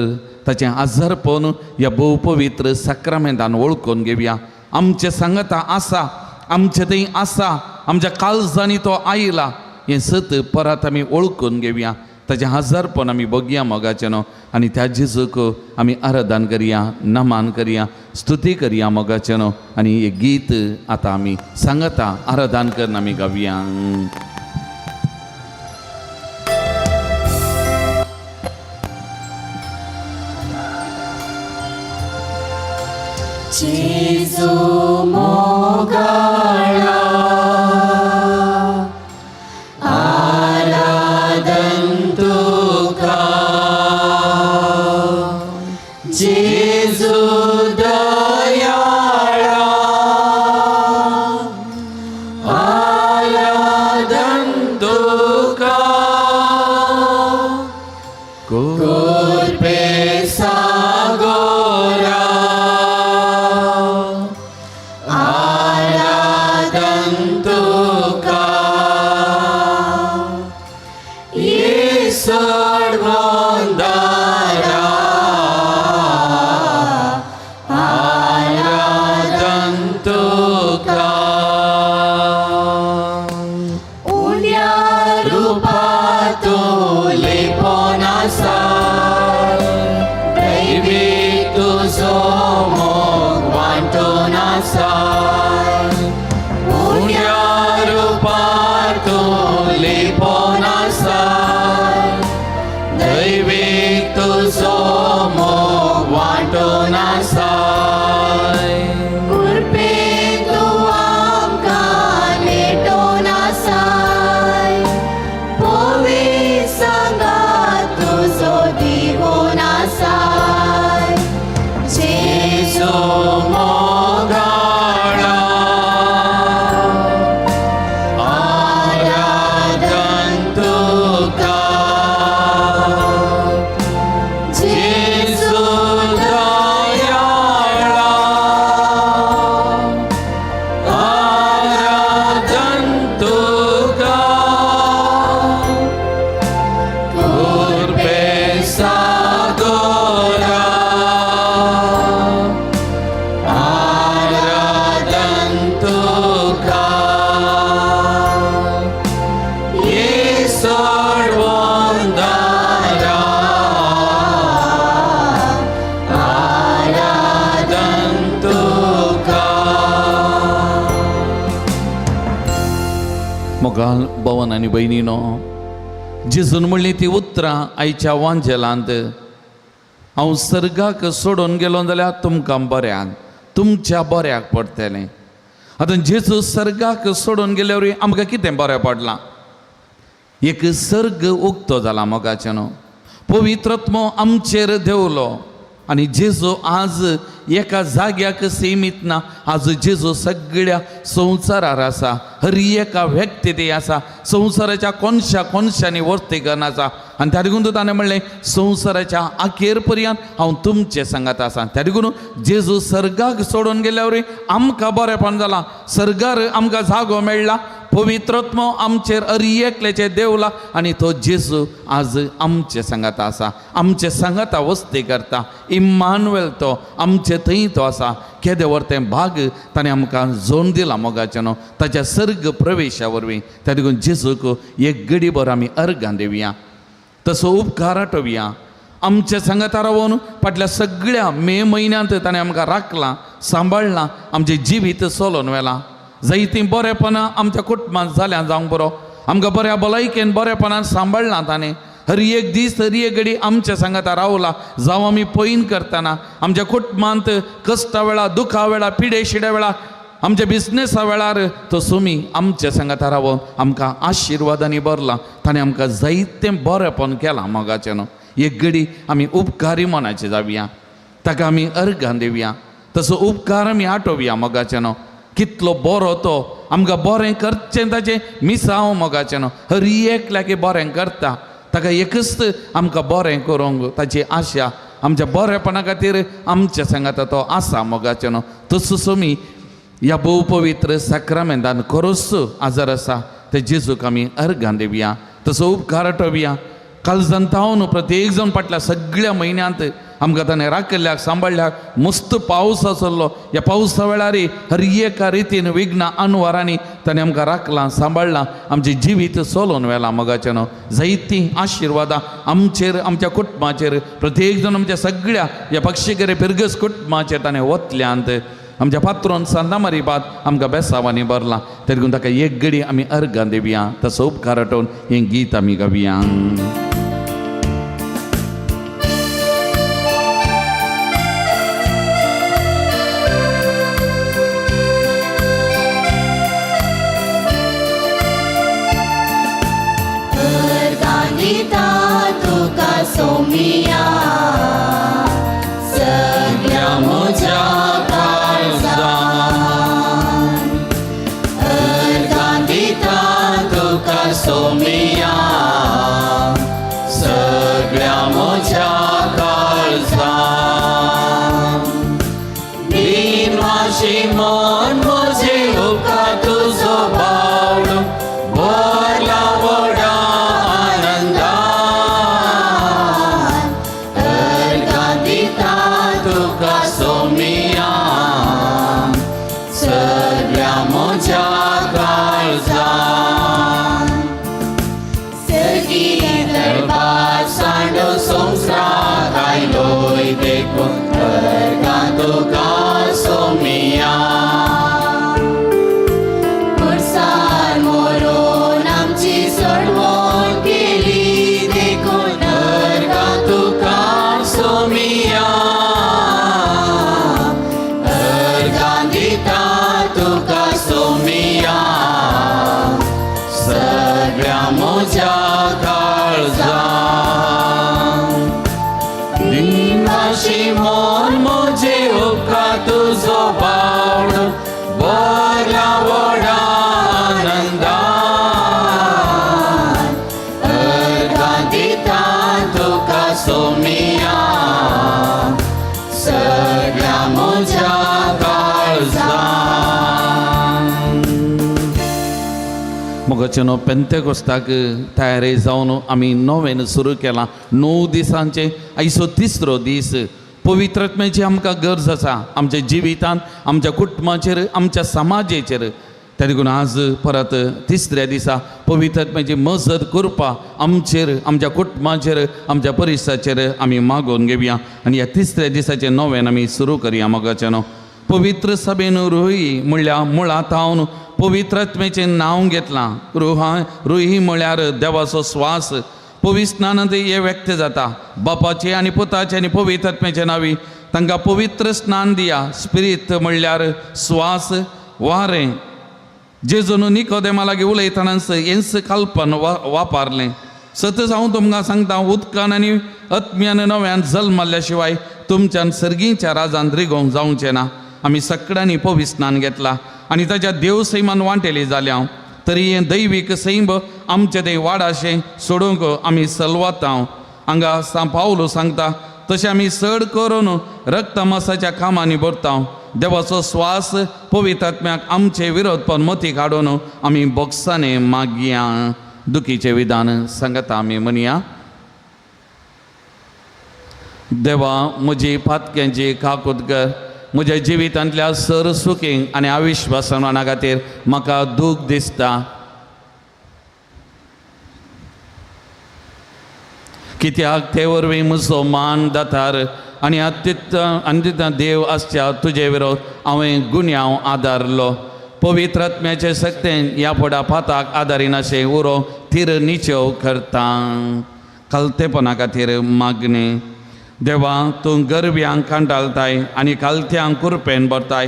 A: ताचें आजारपण ह्या भोव पवित्र साक्रामेंतान वळखून घेवया. आमचे सांगाता आसा, आमचे थंय आसा, आमच्या काळजांनी तो आयला, हें सत परत आमी वळखून घेवया. ताचें आजारपण आमी बगया मोगाचें न्हू. आनी त्या जेजूक आमी आराधन करया, नमान करया, स्तुती करया मोगाचें न्हू. आनी हें गीत आतां आमी सांगता आराधन करून आमी गावया.
C: जेजू मोगाळा आराधन तुका. जेजू दयाळा आराधन तुका. कोरपे सागोरा
A: मोगाल भवन आनी भयणीनो, जेजून म्हणली ती उतरां आयच्या वांजेलांत हांव सर्गाक सोडून गेलो जाल्यार तुमकां बऱ्याक तुमच्या बऱ्याक पडटलें. आतां जेजू सर्गाक सोडून गेल्यावरूय आमकां कितें बरें पडलां? एक सर्ग उक्तो जाला मोगाचें न्हू. पवित्रत्मो आमचेर देवलो आनी जेजू आज एका जाग्याक सीमीत ना. आज जेजू सगळ्या संवसारार आसा, हर एका व्यक्ती आसा, संवसाराच्या कोनशांनी वर्तीगन आसा. आनी त्या देखून ताणें म्हणलें संवसाराच्या अखेर पर्यंत हांव तुमचे सांगात आसा. त्या देखून जेजू सर्गाक सोडून गेल्यावरूय आमकां बरेंपण जालां. सर्गार आमकां जागो मेळ्ळा, पवित्रत्मो आमचेर एकल्याचे देवला आनी तो जेजू आज आमचे सांगात आसा, आमचे सांगाता वस्ती करता. इम्मानुएल तो आमचे थंय तो आसा. केदें व्हर भाग ताणें आमकां जोड दिला मोगाचें न्हू ताच्या सर्ग प्रवेशा वरवीं. त्या देखून जेजूक एक घडीभर आमी अर्गां दिवया, तसो उपकार आठवया. आमच्या सांगाता रावून फाटल्या सगळ्या मे म्हयन्यांत ताणें आमकां राखलां, सांबाळलां, आमचें जिवीत चलोवन व्हेलां. जायतीं बरेपणां आमच्या कुटुंबांत जाल्यां जावंक बरो, आमकां बऱ्या भलायकेन बरेपणान सांबाळलां ताणें. हर एक दीस हर एक घडी आमच्या सांगाता रावला. जावं आमी पयन करतना आमच्या कुटुंबांत कश्टा वेळा, दुखा वेळा, पिडे शिड्या वेळा, आमच्या बिझनेसा वेळार तो सुमी आमच्या सांगाता रावून आमकां आशिर्वादांनी भरला. ताणें आमकां जायतें बरेंपण केलां मोगाचें न्हू. एक घडी आमी उपकारी मनाचे जावया, ताका आमी अर्गां दिवया, तसो उपकार आमी आठोवया मोगाचें न्हू. कितलो बरो तो आमकां बरें करचें ताचें मिसांव मोगाचें न्हू. हर एकल्याक बरें करता, ताका एकच आमकां बरें करूंक ताची आशा. आमच्या बरेपणा खातीर आमच्या सांगाता तो आसा मोगाचें न्हू. तसो सुमी ह्या भोव पवित्र साक्रामेंतान खरोच आजार आसा ते जेजूक आमी अर्गां दिवया, तसो उपकार आठोवया. काळजांत न्हू प्रत्येक जावन फाटल्या सगळ्या म्हयन्यांत आमकां ताणें राखल्याक सांबाळल्याक. मस्त पावस आसलो, ह्या पावसा वेळारय हर एका रितीन विघ्ना अनवरांनी ताणें आमकां राखलां, सांबाळलां, आमचें जिवीत चलोवन व्हेलां मोगाचें न्हू. जायतीं आशिर्वादां आमचेर, आमच्या कुटुंबाचेर, प्रत्येक जाण आमच्या सगळ्या ह्या पक्षिकेरे पिरगस कुटुंबाचेर ताणें वतल्यांत. आमच्या पात्रोन सांदामारी बाद आमकां बेसावांनी भरलां. ते देखून ताका एक घडी आमी अर्गां दिवया, तसो उपकार आठोवन हें गीत आमी गावया.
C: तुका सोमिया सगळ्या म्हज्या काळजान, अर्गां दिता तुका सोमिया सगळ्या म्हज्या काळजान. बिनवाशी मन म्हजें तुका तुजो बावडो भरला व्हडा सगळ्या म्हज्या काळजान. सर्गी दरबार सांडो संवसार आयलोय देखून अर्गां तुका सोमिया. खुर्सार मोरून आमची सोडवण केली देखून अर्गां तुका सोमिया. तुका सोमिया सगळ्या म्हज्या काळजान. दिनवाशी मन म्हजें उपकार तुजो बावडो भरला व्हडा आनंदान. अर्गां दिता तुका सोमिया सगळ्या म्हज्या काळजान.
A: मोगाचें न्हू पेंतेकोस्ताक तयारी जावन आमी नवें सुरू केलां. 9 दिसांचे आयचो 3रो दीस. पवित्रत्मेची आमकां गरज आसा आमच्या जिवितांत, आमच्या कुटुंबाचेर, आमच्या समाजाचेर. त्या देखून आज परत 3ऱ्या दिसा पवित्रत्मेची मजत करपा आमचेर, आमच्या कुटुंबाचेर, आमच्या परिसराचेर आमी मागोवन घेवया आनी ह्या 3ऱ्या दिसाचें नवें आमी सुरू करया मोगाचें न्हू. पवित्र सभेन रोही म्हणल्यार मुळांत हांव पवित्रात्मेचें नांव घेतलां. रुही म्हळ्यार देवाचो स्वास. पवित्र स्नानांत हे व्यक्त जाता. बापाचे आनी पुताचे आनी पवित्र आत्म्याचे नांवी तांकां पवित्र स्नान दिया. स्पिरीत म्हणल्यार स्वास, वारें. जेजून निकोदेमा लागीं उलयतनाच हेंच कल्पन वापरलें. सतत हांव तुमकां सांगता, उदकान आनी आत्म्यान नव्यान जल्म मारल्या शिवाय तुमच्यान सर्गीच्या राजांत रिगोवंक जावचें ना. आमी सगळ्यांनी पवित्र स्नान घेतला आनी ताच्या देव सैमान वांटेली जाल्या. तरी हें दैवीक सैम आमचें तें वाडाशें सोडूंक आमी सलवाता. हांगा पावलो सांगता तशें आमी चड करून रक्तमासाच्या कामांनी भरता. देवाचो स्वास पवित्र आत्म्याक आमचे विरोधपण मती काडून आमी बोक्साने मागया. दुखीचें विधान सांगता आमी म्हणया. देवा, म्हजी फातक्यांची काकूट कर. म्हज्या जिवितांतल्या सर सुखींक आनी अविश्वासना खातीर म्हाका दूख दिसता. कित्याक ते वरवीं म्हजो मान दातार आनी अत्युत्तम देव आसच्या तुजे विरोध हांवें गुन्यांव आदारलो. पवित्र आत्म्याचे सक्तेन ह्या फुडा फाताक आदारीन अशें उरो थीर निचेव करता. कलतेपणा खातीर मागणी. देवा, तूं गरब्यांक कांटाळताय आनी कालत्यांक कुरपेन भरताय.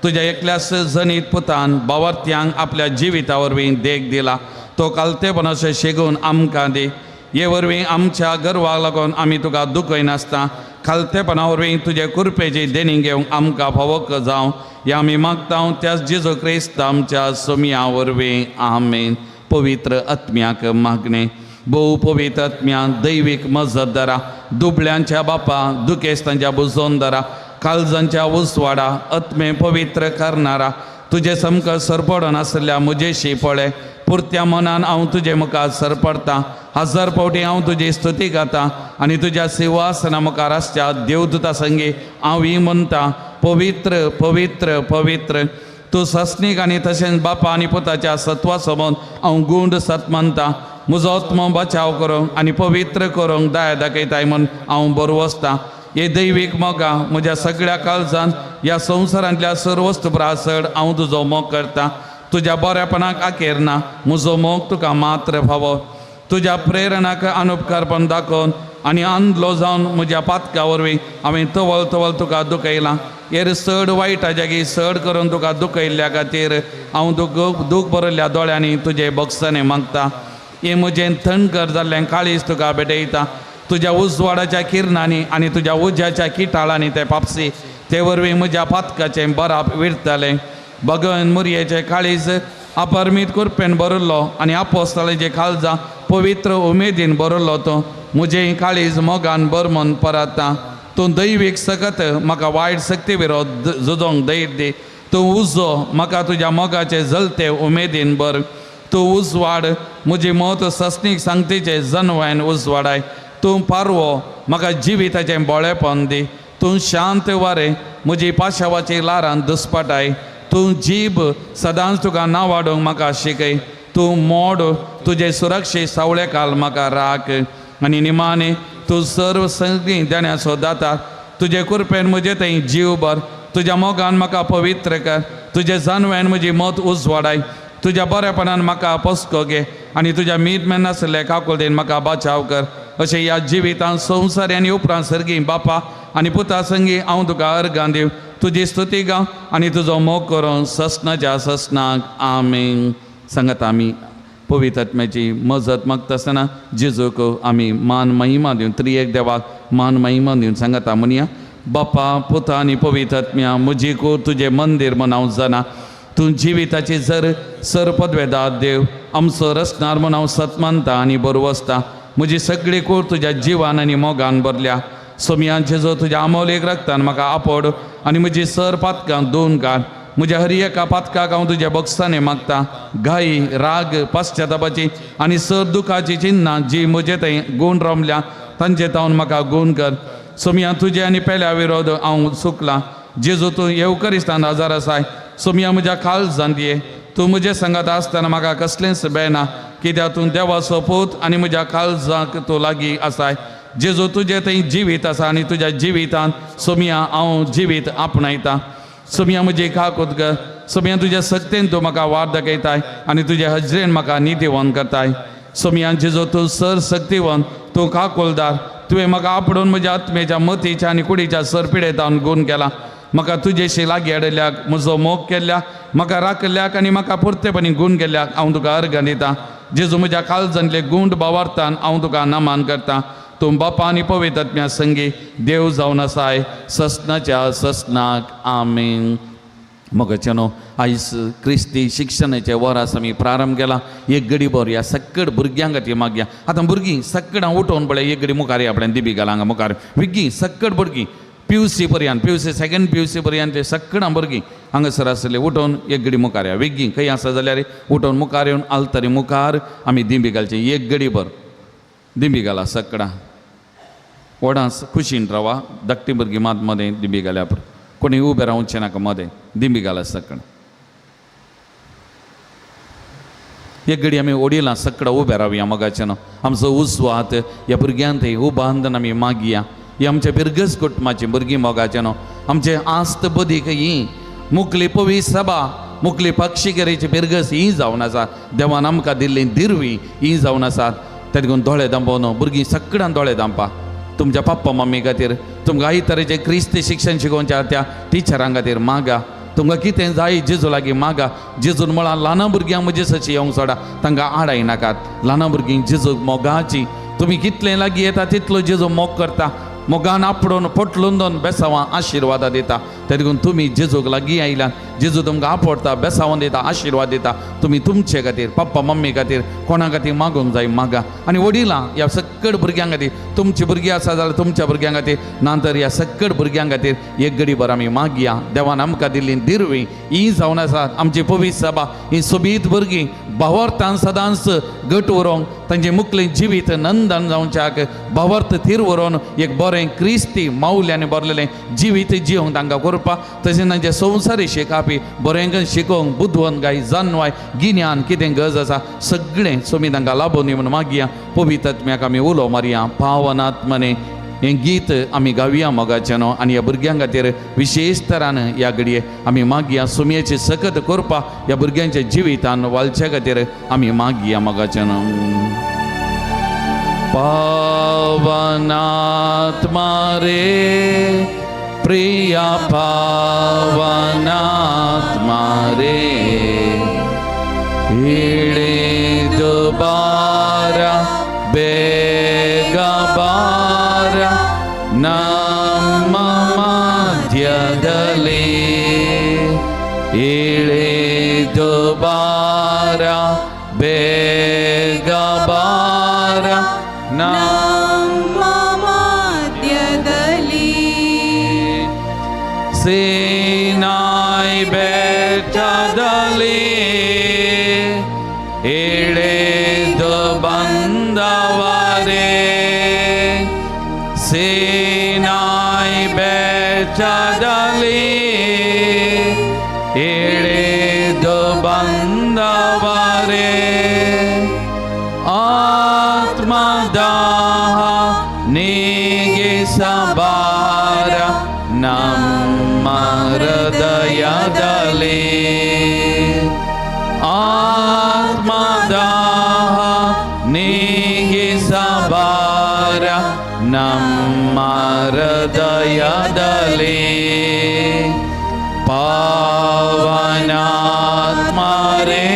A: तुज्या एकल्याच जनीत पुतान बावर्त्यांक आपल्या जिविता वरवीं देख दिला. तो कालतेपणाचो शेगून आमकां दी. हे वरवीं आमच्या गर्वाक लागून आमी तुका दुखय नासता. खालतेपणा वरवीं तुजे कुरपेची देणी घेवंक आमकां फावो जावं हें आमी मागता. त्याच जेजू क्रिस्त आमच्या सोमिया वरवीं. आमेन. पवित्र आत्म्याक मागणे. भोव पवित्र आत्म्या, दैवीक मजत दरा. दुबळ्यांच्या बापा, दुखेस्तांच्या बुजोवन दरा. काळजांच्या उसवाडा, आत्मे पवित्र करणारा. तुजे समका सरपडून आसल्या म्हजेशी पळय. पुरत्या मनान हांव तुजे मुखार सरपडटा. हजार फावटी हांव तुजी स्तुती गाता आनी तुज्या सिंहासना मुखार आसच्या देवदूता संगी हांव ही म्हणटा, पवित्र पवित्र पवित्र. तूं सस्नीक आनी तशेंच बापा आनी पुताच्या सत्वा समोर हांव गूंड सत म्हणटा. म्हजो आत्मो बचाव करूंक आनी पवित्र करूंक दाय दाखयताय म्हूण हांव बरवसता. हे दैवीक मोगा म्हज्या सगळ्या काळजान ह्या संवसारांतल्या सर्वस्त प्रासड हांव तुजो मोग करता. तुज्या बरेपणाक आखेर ना. म्हजो मोग तुका मात्र फावो. तुज्या प्रेरणाक अनुपकारपण दाखोवन आनी आंधलो जावन म्हज्या पातका वरवीं हांवें तवल तवल तुका दुखयलां. हेर चड वायटा जागी चड करून तुका दुखयल्ल्या खातीर हांव दूख भरिल्ल्या दोळ्यांनी तुजे बक्षाने मागता. हें म्हजें थंडकर जाल्लें काळीज तुका भेटयता. तुज्या उजवाडाच्या किरणांनी आनी तुज्या उज्याच्या किटाळांनी ते पापसी ते वरवीं म्हज्या पातकाचें बराप विरतलें. भगवन मुरयेचें काळीज अपरमीत कुरपेन बरयल्लो आनी आपोस्तलांचें काळजां पवित्र उमेदीन बरयल्लो. तो म्हजें काळीज मोगान बरमोन परता. तूं दैवीक सकत म्हाका वायट सक्ती विरोध झुजोंक धैर्य दी. तूं उजो म्हाका तुज्या मोगाचे जलते उमेदीन बर. तूं उजवाड म्हजी मोत सस्नीक सांगतेचे जनवायन उजवाडाय. तूं पारवो म्हाका जिविताचें बोळेपण दी. तूं शांत वारें म्हजी पाशावाची लारां दुस्पटाय. तूं जीब सदांच तुका नांवाडूंक म्हाका शिकय. तूं मोड तुजे सुरक्षीत सावळे काल म्हाका राख. आनी निमाणे तूं सर्व संगी देण्याचो दाता. तुजे कुरपेन म्हजे थंय जीव भर. तुज्या मोगान म्हाका पवित्र कर. तुजे जानवेन म्हजी मोत उजवाडाय. तुज्या बरेपणान म्हाका पोसको घे आनी तुज्या मीत मेन नासले काकुळदेन म्हाका बचाव कर. अशें ह्या जिवितांत संवसारी आनी उपरांत सर्गी बापा आनी पुता संगी हांव तुका अर्गां दिव. तुजी स्तुती गाव आनी तुजो मोग करून ससनाच्या ससनाक. आमेन. सांगात आमी पवित्र आत्म्याची मजत मागता आसतना जेजूक आमी मान महिमा दिवन त्रिएक देवाक मान महिमा दिवन सांगाता म्हणया. बापा, पुता आनी पवित्र आत्म्या, म्हजी कूड तुजें मंदीर म्हूण हांव जाणा. तूं जिविताची सर पदवेदार देव आमचो रचणार म्हूण हांव सत मानता आनी बरवसता. म्हजी सगळी कूड तुज्या जिवान आनी मोगान भरल्या. सोमयांचे जो तुज्या अमोलेक रक्तान म्हाका आपड आनी म्हजी सर पातकां धुवन काड. म्हज्या हर एका पातकाक हांव तुज्या बक्षाने मागता. घाई, राग, पश्चातापाची आनी सर दुखाची चिन्नां जी म्हजे थंय गूण रमल्या तांचे तावन म्हाका गूण कर. सोमया तुजे आनी पेल्या विरोध हांव चुकलां. जेजू तूं येवकरिस्तान हजर आसाय. सोमया म्हज्या काळजांत ये. तूं म्हजे सांगात आसतना म्हाका कसलेंच बेना. कित्याक तूं देवाचो पूत आनी म्हज्या काळजाक तूं लागीं आसाय. जेजू तुजे थंय जिवीत आसा आनी तुज्या जिवितांत सोमया हांव जिवीत आपणायता. सोमिया म्हजे काकोत कर सोमिया तुज्या सक्तेन तूं म्हाका वार दाखयताय आनी तुज्या हजरेन म्हाका नितीवन करताय. सोमिया जेजो तूं सर सक्तीवन तूं काकोलदार तुवें म्हाका आपडून म्हज्या आत्मेच्या मतीच्या आनी कुडीच्या सरपिडेतावन गुण केला. म्हाका तुजेशी लागीं हाडल्याक म्हजो मोग केल्ल्याक म्हाका राखल्याक आनी म्हाका पुर्तेपणी गुण केल्ल्याक हांव तुका अर्घ दितां. जेजू म्हज्या काळजांतले गूंड बावार्थान हांव तुका नमान करतां. तूं बापा आनी पवित्र आत्म्या संगी देव जावन आसाय ससनाच्या ससनाक आमीन. मोगाचेनो आयज क्रिस्ती शिक्षणाचे वरास आमी प्रारंभ केला. एक घडी भर ह्या सक्कड भुरग्यां खातीर मागया. आतां भुरगीं सक्कडां उठोवन पळय एक घडी मुखार आपल्यान दिबी घाला हांगा मुखार विग्गी सक्कड भुरगीं PUC पर्यंत PUC सेकंड PUC पर्यंत ते सक्कडां भुरगीं हांगासर आसले उठोवन एक घडी मुखार या. विग्गी खंय आसा जाल्यार उठोवन मुखार येवन आलतरी मुखार आमी दिंबी घालची. एक घडी भर दिंबी घाला सक्कडां व्हडां खुशीन रावा. धाकटी भुरगीं मात मदें दिंबी घाल्या पुरो कोणी उबें रावचें नाका मदें दिंबी घाला सक्कड. एक घडी आमी ओडिलां सक्कडां उबें रावया. मोगाचेनो आमचो उस्वात ह्या भुरग्यांक थंय उबांदन आमी मागया. ही आमच्या बिरगस कुटुंबाची भुरगीं मोगाचेनो आमचे आस्त बदीक ही मुखली पवी सभा मुखली पक्षिकेरेची बिरगस ही जावन आसा. देवान आमकां दिल्ली दिरवी ही जावन आसात. ते देखून दोळे दांपोवन भुरगीं सक्कडां दोळे दांपा. तुमच्या पप्पा मम्मी खातीर तुमकां आई तरेचें क्रिस्ती शिक्षण शिकोवच्या त्या टिचरां खातीर मागा. तुमकां कितें जाय जेजू लागीं मागा. जेजून म्हळ्यार ल्हान भुरग्यांक म्हजे सची येवंक सोडा तांकां आडाय नाकात. ल्हान भुरगीं जेजूक मोगाची तुमी कितलें लागीं येता तितलो जेजू मोग करता. मोगान आपडून पोटलून दोन बेसावां आशिर्वादां दिता. ते देखून तुमी जेजूक लागीं आयल्यात. जेजू तुमकां आपडटा बेसावां दिता आशिर्वाद दिता. तुमी तुमचे खातीर पप्पा मम्मी खातीर कोणा खातीर मागूंक जाय मागा. आनी वडिलां ह्या सक्कड भुरग्यां खातीर तुमची भुरगीं आसा जाल्यार तुमच्या भुरग्यां खातीर नातर ह्या सक्कड भुरग्यां खातीर एक घडी भर आमी मागया. देवान आमकां दिल्ली दिरवी ही जावन आसात. आमची पवित्र सभा ही सोबीत भुरगीं भावार्थान सदांच घट उरोवंक तांचें मुखलें जिवीत नंदन जावच्याक भावार्थ थीर व्हरून एक बरें क्रिस्ती माऊल्यानी भरलेलें जिवीत जिवंक तांकां करपाक तशेंच तांचे संवसारी शिकापी बरें शिकोवंक बुद्धवन गाय जानवाय गिन्यान कितें गरज आसा सगळें सोमी तांकां लाभोनी म्हणून मागया. पवित्र आत्म्याक आमी उलो मारया. पावन आत्मने हें गीत आमी गावया मोगाचेनो आनी ह्या भुरग्यां खातीर विशेश तरान ह्या घडये आमी मागया. सुमयेची सकत करपा ह्या भुरग्यांच्या जिवितान वालच्या खातीर आमी मागया मोगाचेनो. पावनात्मा रे प्रिया पावनात्मा रे इळे दुबारा बेगा बारा ನಮ್ಮ ಮಧ್ಯದಲ್ಲಿ ಇಳಿದು ಬಾರ ಬೇಗ ಬಾರ ನಮ್ಮ ಮಧ್ಯದಲ್ಲಿ ಸೀನಾಯಿ ಬೆಟ್ಟದಲ್ಲಿ ಇಳಿದು ಬಂದವರೇ ಸೀನಾಯಿ ಬೆಟ್ಟದಲ್ಲಿ ಇಳಿದು ಬಂದವರೇ ಆತ್ಮದಾಹ ನೀಗಿಸಬಾರ ನಮ್ಮ ಹೃದಯದಲ್ಲಿ ಆತ್ಮದಾಹ ನೀಗಿಸಬಾರ ನಮ್ಮ ಹೃದಯದಲ್ಲಿ ಪಾವನಾತ್ಮರೇ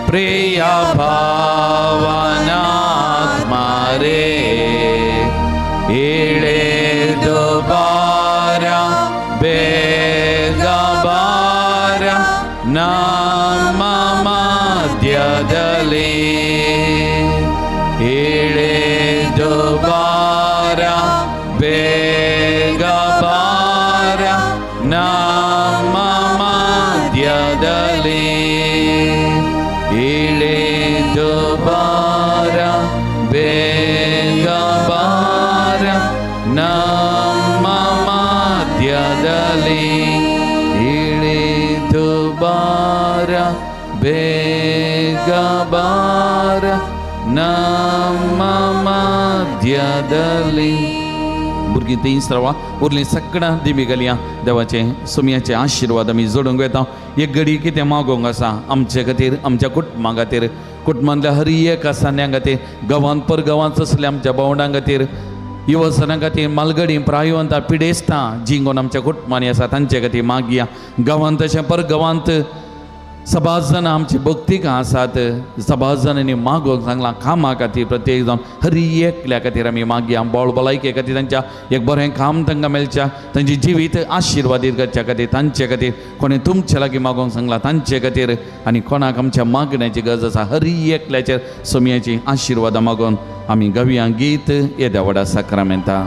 A: ಪ್ರಿಯ ಭಾವನಾತ್ಮರೇ ಇಳಿದು ಬಾರ ಬೇಗ ಬಾರ ನಮ್ಮ ಮಧ್ಯದಲ್ಲಿ ಇಳಿದು ಬಾರ ಬೇಗ ಬಾರ ನಮ್ಮ ಮಧ್ಯದಲ್ಲಿ ಇಳಿದು ಬಾರ ಬೇಗ ಬಾರ ನಮ್ಮ ಮಧ್ಯದಲ್ಲಿ ಇಳಿದು ಬಾರ ಬೇಗ ಬಾರ ನಮ್ಮ ಮಧ್ಯದಲ್ಲಿ भुरगीं तीच रावा उरलीं सगळ्यां दिमी घालया देवाचे सुमयाचे आशिर्वाद आमी जोडूंक येता एक घडी कितें मागोवंक आसा आमचे खातीर आमच्या कुटुंबा खातीर कुटुंबांतल्या हर एक आसान्यां खातीर गांवांत परगांवांत असल्या आमच्या भावंडां खातीर युवसनां खातीर मालगडी प्रायवंतां पिडेस्तां जीं कोण आमच्या कुटुंबांनी आसा तांचे खातीर मागया गांवांत तशें परगांवांत सबाज जाणां आमची भक्तीक आसात सबाज जाणांनी मागोवंक सांगलां कामा खातीर प्रत्येक जावन हर एकल्या खातीर आमी मागया बोळ भलायके खातीर तांच्या एक बरें काम तांकां मेळच्या तांची जिवीत आशिर्वादीत करच्या खातीर तांचे खातीर कोणें तुमचे लागीं मागोवंक सांगलां तांचे खातीर आनी कोणाक आमच्या मागण्याची गरज आसा हर एकल्याचेर सुमयाची आशिर्वादां मागोवन आमी गावया गीत येद्या व्हडा साक्रामेंतां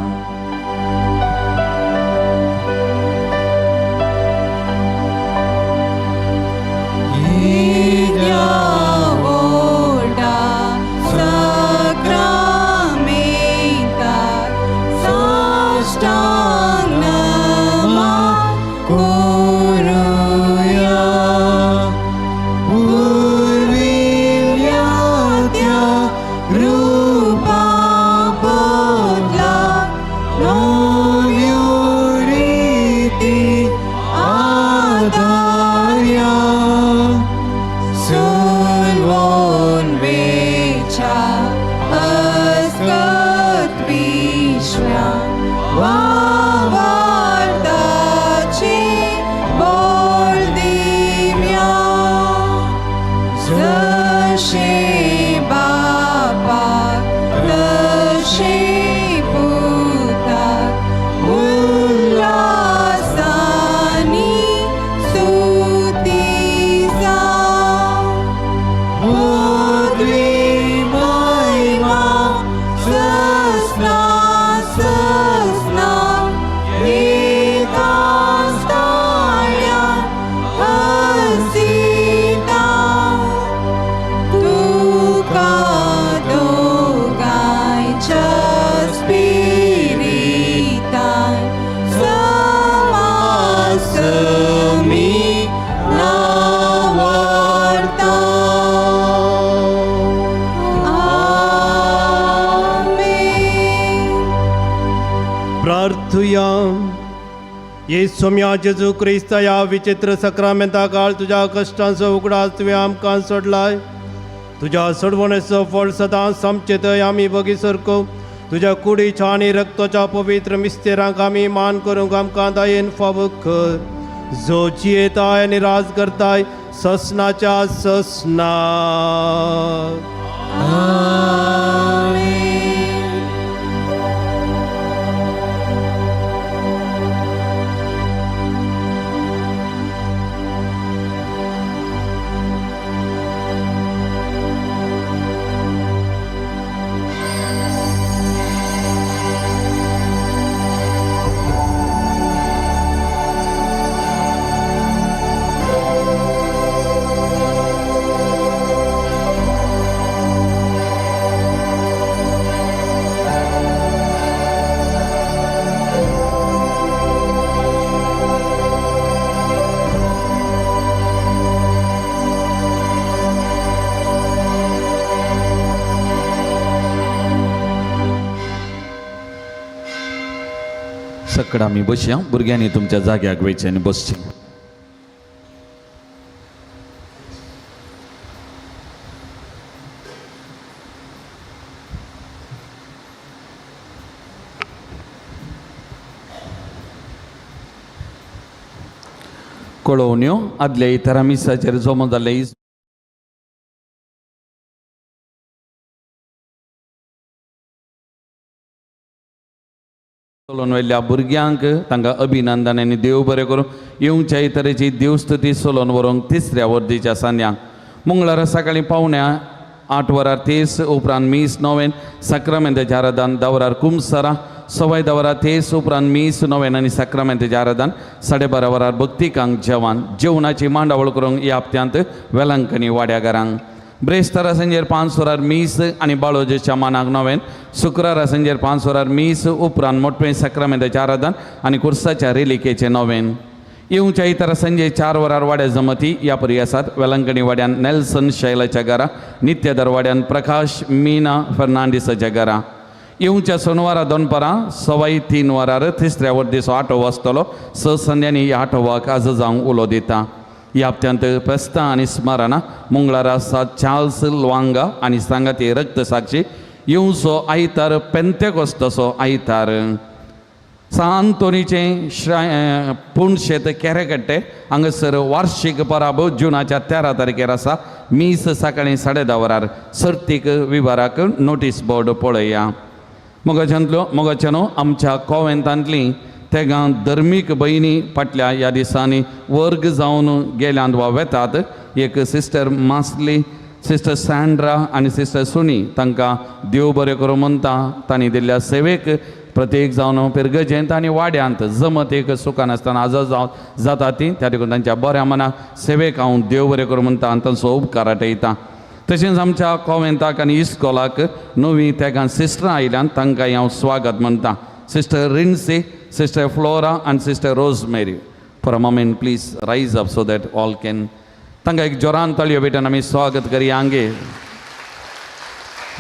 D: प्रार्थुया येसुम्या जेजू क्रिस्त या विचित्र सक्रामेंता काळ तुझ्या कष्टांचो उगडास तुवें आमकां सोडलाय तुझ्या सोडवणेचो फळ सदांच आमचे थंय आमी बगी सरको तुझ्या कुडीच्या आनी रक्ताच्या पवित्र मिस्तेरांक आमी मान करूंक आमकां दायेन फावो कर जो जियेताय आनी राज करताय ससनाच्या ससना
A: सकड आमी बसया भुरग्यांनी तुमच्या जाग्याक वयचें आनी बसचें कळोवण्यो आदल्या इतरा मिसाचेर जमो जाल्ले सोलोन वेल्ल्या भुरग्यांक तांकां अभिनंदन आनी देव बरें करूं येवच्या तरेची देवस्तुती सोलोन व्हरूंक तिसऱ्या वर्दीच्या सांद्यांक मंगळारा सकाळीं पावण्या 8 वरार तेस उपरांत मीस 9 सक्रामेंताचें आराधन 10 वरार कुमसारा 10:15 वरार तेस उपरांत मीस 9 आनी सक्रामेंताचें आराधन 12:30 वरार भक्तिकांक जेवणाची मांडावळ करूंक ह्या हप्त्यांत वेलांकनी वाड्याघरांक ब्रेस्तारा संजेर 5 वरार मीस आनी बाळोजेच्या मानाक 9 शुक्रारा संजेर 5 वरार मीस उपरांत मोठवें सक्रामेंताचें आराधन आनी कुर्साच्या रेलिकेचें 9 येवच्या इतर संजे 4 वरार वाड्या जमती ह्या पर्यासात वेलंकणी वाड्यान नेल्सन शैलाच्या घरा नित्यधर वाड्यान प्रकाश मीना फर्नांडीसाच्या घरा येवच्या सोनवारा दनपारां 3:15 वरार तिसऱ्या वर्दीचो आठवो आसतलो. संध्यानी ह्या आठोवाक आज जावंक उलो दिता. ह्या हप्त्यांत फेस्तां आनी स्मरणां मंगळारा चार्ल्स लवांगा आनी सांगाती रक्त साक्षी येवचो आयतार पेंतेकोस्ताचो आयतार. सांतोनीचे पुणशेत केरेकट्टे हांगासर वार्षिक पराब जुनाच्या 13 तारखेर आसा. मीस सकाळीं 10:30 वरार सर्तीक विभाराक नोटीस बोर्ड पळया. मोगाच्यानो आमच्या कॉवेंतांतलीं तेगां धर्मीक भयणी फाटल्या ह्या दिसांनी वर्ग जावन गेल्यांत वा वेतात. एक सिस्टर मासली, सिस्टर सँड्रा आनी सिस्टर सुनी तांकां देव बरें करूं म्हणटा. तांणी दिल्ल्या सेवेक प्रत्येक जावन पिरगजेंत आनी वाड्यांत जमत एक सुखान आसतना आजर जाता ती. त्या देखून तांच्या बऱ्या मनाक सेवेक हांव देव बरें करूं म्हणटा आनी तांचो उपकार आठयता. तशेंच आमच्या कॉवेंताक आनी इस्कॉलाक नवीं तेगां सिस्टरां आयल्यान तांकांय हांव स्वागत म्हणटा. सिस्टर रिन्सी, सिस्टर फ्लोरा आनी sister Rosemary. For a moment please rise up so that all can. तांकां एक जोरान ताळयो भेटून आमी स्वागत करया. आंगे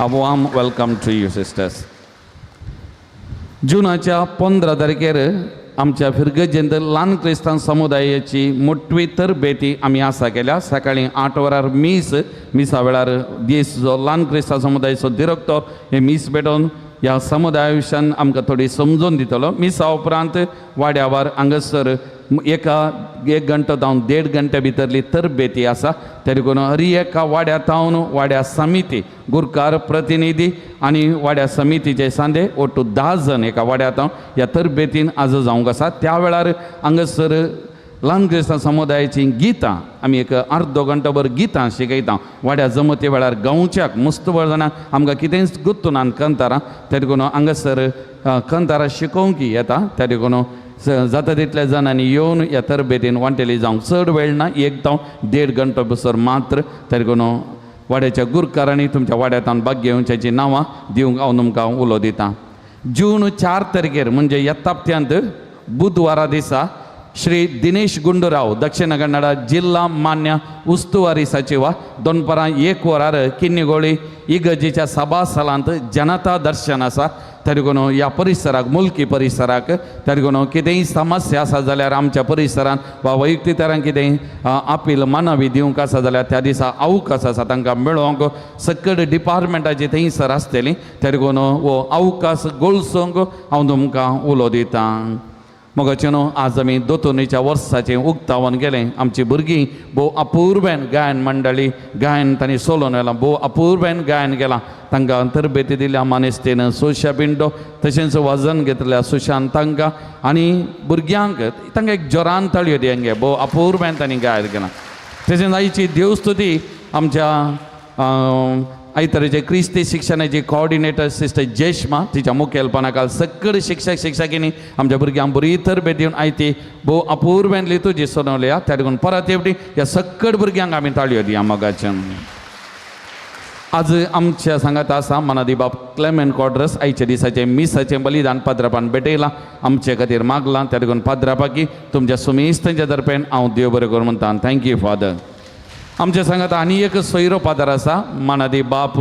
A: a warm welcome to you sisters. जुनाच्या 15 तारखेर आमच्या फिरगजेंत ल्हान क्रिस्तांव समुदायाची मोठवी तरबेती आमी आसा केल्या. सकाळीं 8 वरार मिसा वेळार दीस जो ल्हान क्रिस्तांव समुदायाचो डिरेक्टर हे मीस भेटोवन ह्या समुदाया विशयान आमकां थोडी समजून दितलो. मिसा उपरांत वाड्यावार हांगासर 1 घंटो जावन 1.5 घंटे भितरली तरबेती आसा. त्या देखून हर एका वाड्यांतावन वाड्या समिती गुरकार प्रतिनिधी आनी वाड्या समितीचे सांदे ओटू 10 जण एका वाड्यांतावन ह्या तरबेतीन आज जावंक आसा. त्या वेळार हांगासर ल्हान क्रिस्तांव समुदायाची गितां आमी एक अर्दो घंटोभर गितां शिकयता. वाड्या जमते वेळार गांवच्याक मुस्तबळ जाणांक आमकां कितेंच गुत्तुनान कंतारां. त्या देखून हांगासर कंतारां शिकोवंक येता. त्या देखून जाता तितल्या जाणांनी येवन ह्या तरबेतीन वांटेली जावंक चड वेळ ना. 1 जावन 1.5 घंटो बसर मात्र. त्या देखून वाड्याच्या गुरकारांनी तुमच्या वाड्यांतान भाग घेवच्याची नांवां दिवंक हांव तुमकां उलो दितां. जून 4 तारखेर म्हणजे येता हप्त्यांत बुधवारा दिसा श्री दिनेश गुंडूराव दक्षिण कन्नडा जिल्हा मान्य उस्तुवारी सचिवा दनपारां 1 वरार किन्निगोळी इगर्जेच्या सभास्थलांत जनता दर्शन आसा. त्या देखून ह्या परिसराक मुल्की परिसराक त्या देखून कितेंय समस्या आसा जाल्यार आमच्या परिसरांत वा वैयक्तीक तरान कितेंय अपील मानवी दिवंक आसा जाल्यार त्या दिसा अवकाश आसा तांकां मेळोवंक सकट डिपार्टमेंटाची थंयसर आसतली. त्या देखून हो अवकाश गोळसोवंक हांव तुमकां उलो दितां. मोगाचेनो आज आमी दोतोनीच्या वर्साचें उक्तावण केलें. आमची भुरगीं भोव अपूर्वेन गायन मंडळी गायन तांणी सोलोवन व्हेलां. भोव अपूर्वेन गायन केलां. तांकां तरबेती दिल्या मानेस्तेन सोशा पिंडो तशेंच वजन घेतल्या सुशांत तांकां आनी भुरग्यांक तांकां एक जोरान ताळयो दियांगे. भोव अपूर्वेन तांणी गायन केलां. तशेंच आयची देवस्तुती आमच्या आयतारेचे क्रिस्ती शिक्षणाची कोऑर्डिनेटर सिस्टर जयश्मा तिच्या मुखेलपणाखाल सकट शिक्षक शिक्षकिनी आमच्या भुरग्यांक बरी तरबेत दिवन आयती भोव अपूर्वेन लितुजी सोनवल्या. त्या देखून परत एवटी ह्या सकट भुरग्यांक आमी ताळयो दिया मोगाच्यान. आज आमच्या सांगात आसा मनादी बाब क्लेमेंट कॉड्रस आयच्या दिसाचे मिसाचें बलिदान पाद्रापान भेटयलां. आमचे खातीर मागलां. त्या देखून पाद्रापाकी तुमच्या सुमेस्तांच्या तर्फेन हांव देव बरें करूं म्हणटा. Thank you father. आमच्या सांगात आनी एक सोयरो पादार आसा मानादी बाप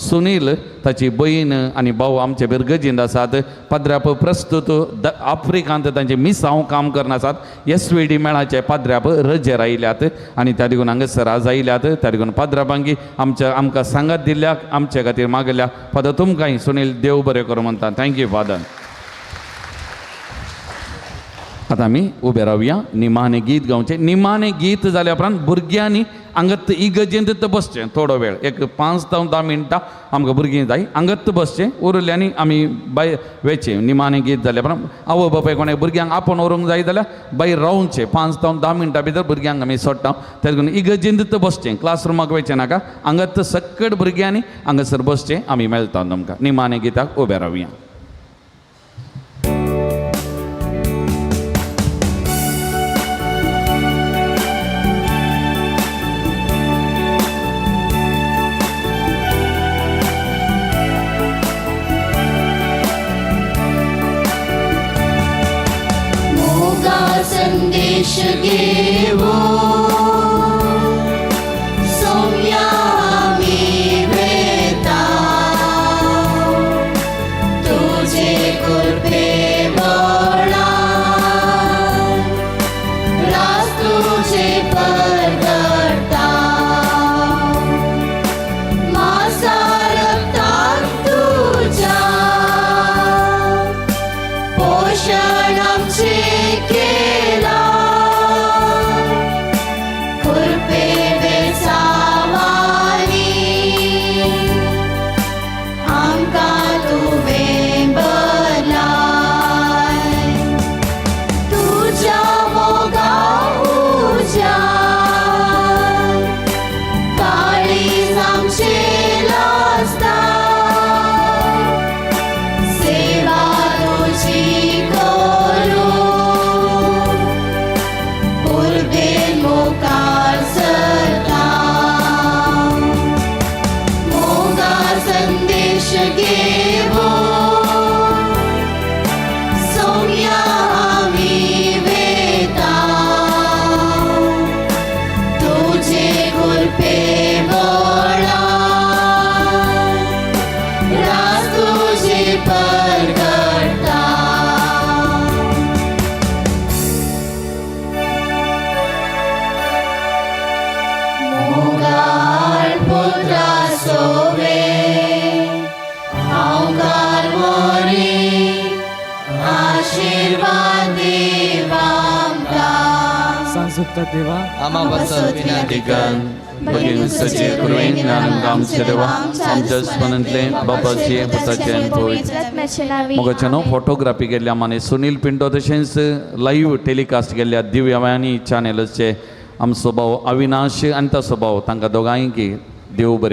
A: सुनील ताची बहीण आनी भाऊ आमचे बिरगजींत आसात. पाद्राप प्रस्तुत आफ्रिकांत तांचे मिसांव काम करना आसात. SVD मेळाचे पाद्राप रजेर आयल्यात आनी त्या देखून हांगासर आज आयल्यात. त्या देखून पाद्रापांकी आमकां सांगात दिल्ल्याक आमचे खातीर मागल्या फादर तुमकांय सुनील देव बरें करूं म्हणटा. Thank you father. आतां आमी उबे रावया. निमाणें गीत गावचें. निमाणें गीत जाल्या उपरांत भुरग्यांनी हांगात इगर्जेंत बसचें थोडो वेळ एक 5 ते 10 मिनटां आमकां भुरगीं जाय हांगात बसचें. उरल्यांनी आमी भायर वेचें. निमाणें गीत जाल्या उपरांत आवय बापाय कोणें भुरग्यांक आपोवन व्हरूंक जाय जाल्यार भायर रावचें. 5 ते 10 मिनटां भितर भुरग्यांक आमी सोडटा. त्या देखून इगर्जेंत बसचें. क्लासरुमाक वयचें नाका. हांगात सकट भुरग्यांनी हांगासर बसचें. आमी मेळटा तुमकां. निमाणें गिताक उबे रावया.
C: संदेश घेवो सौम्या आमी भेटा तो घेवो सौम्या आमी वेता तुझे कृपे बोळा रास तुझे परगडता मोगाळ पुत्रा सोवे अवघार मोरे आशीर्वाद देवा
G: सांसुप्त देवा
C: आमा बसविना
A: ठिकाण बगीन सचे कुरवेन ज्ञान आमचे देवा आमच्या स्मरणले बापाचे पुताचे आणि पवित्र मोगाच्यानो फोटोग्राफी केल्ल्या माने सुनील पिंटो तशेंच लाईव्ह टेलिकास्ट केल्ल्या दिव्यवाणी चॅनल्सचे आमचो भाव अविनाश आनी ताचो भाव तांकां दोगांयकी देव बरें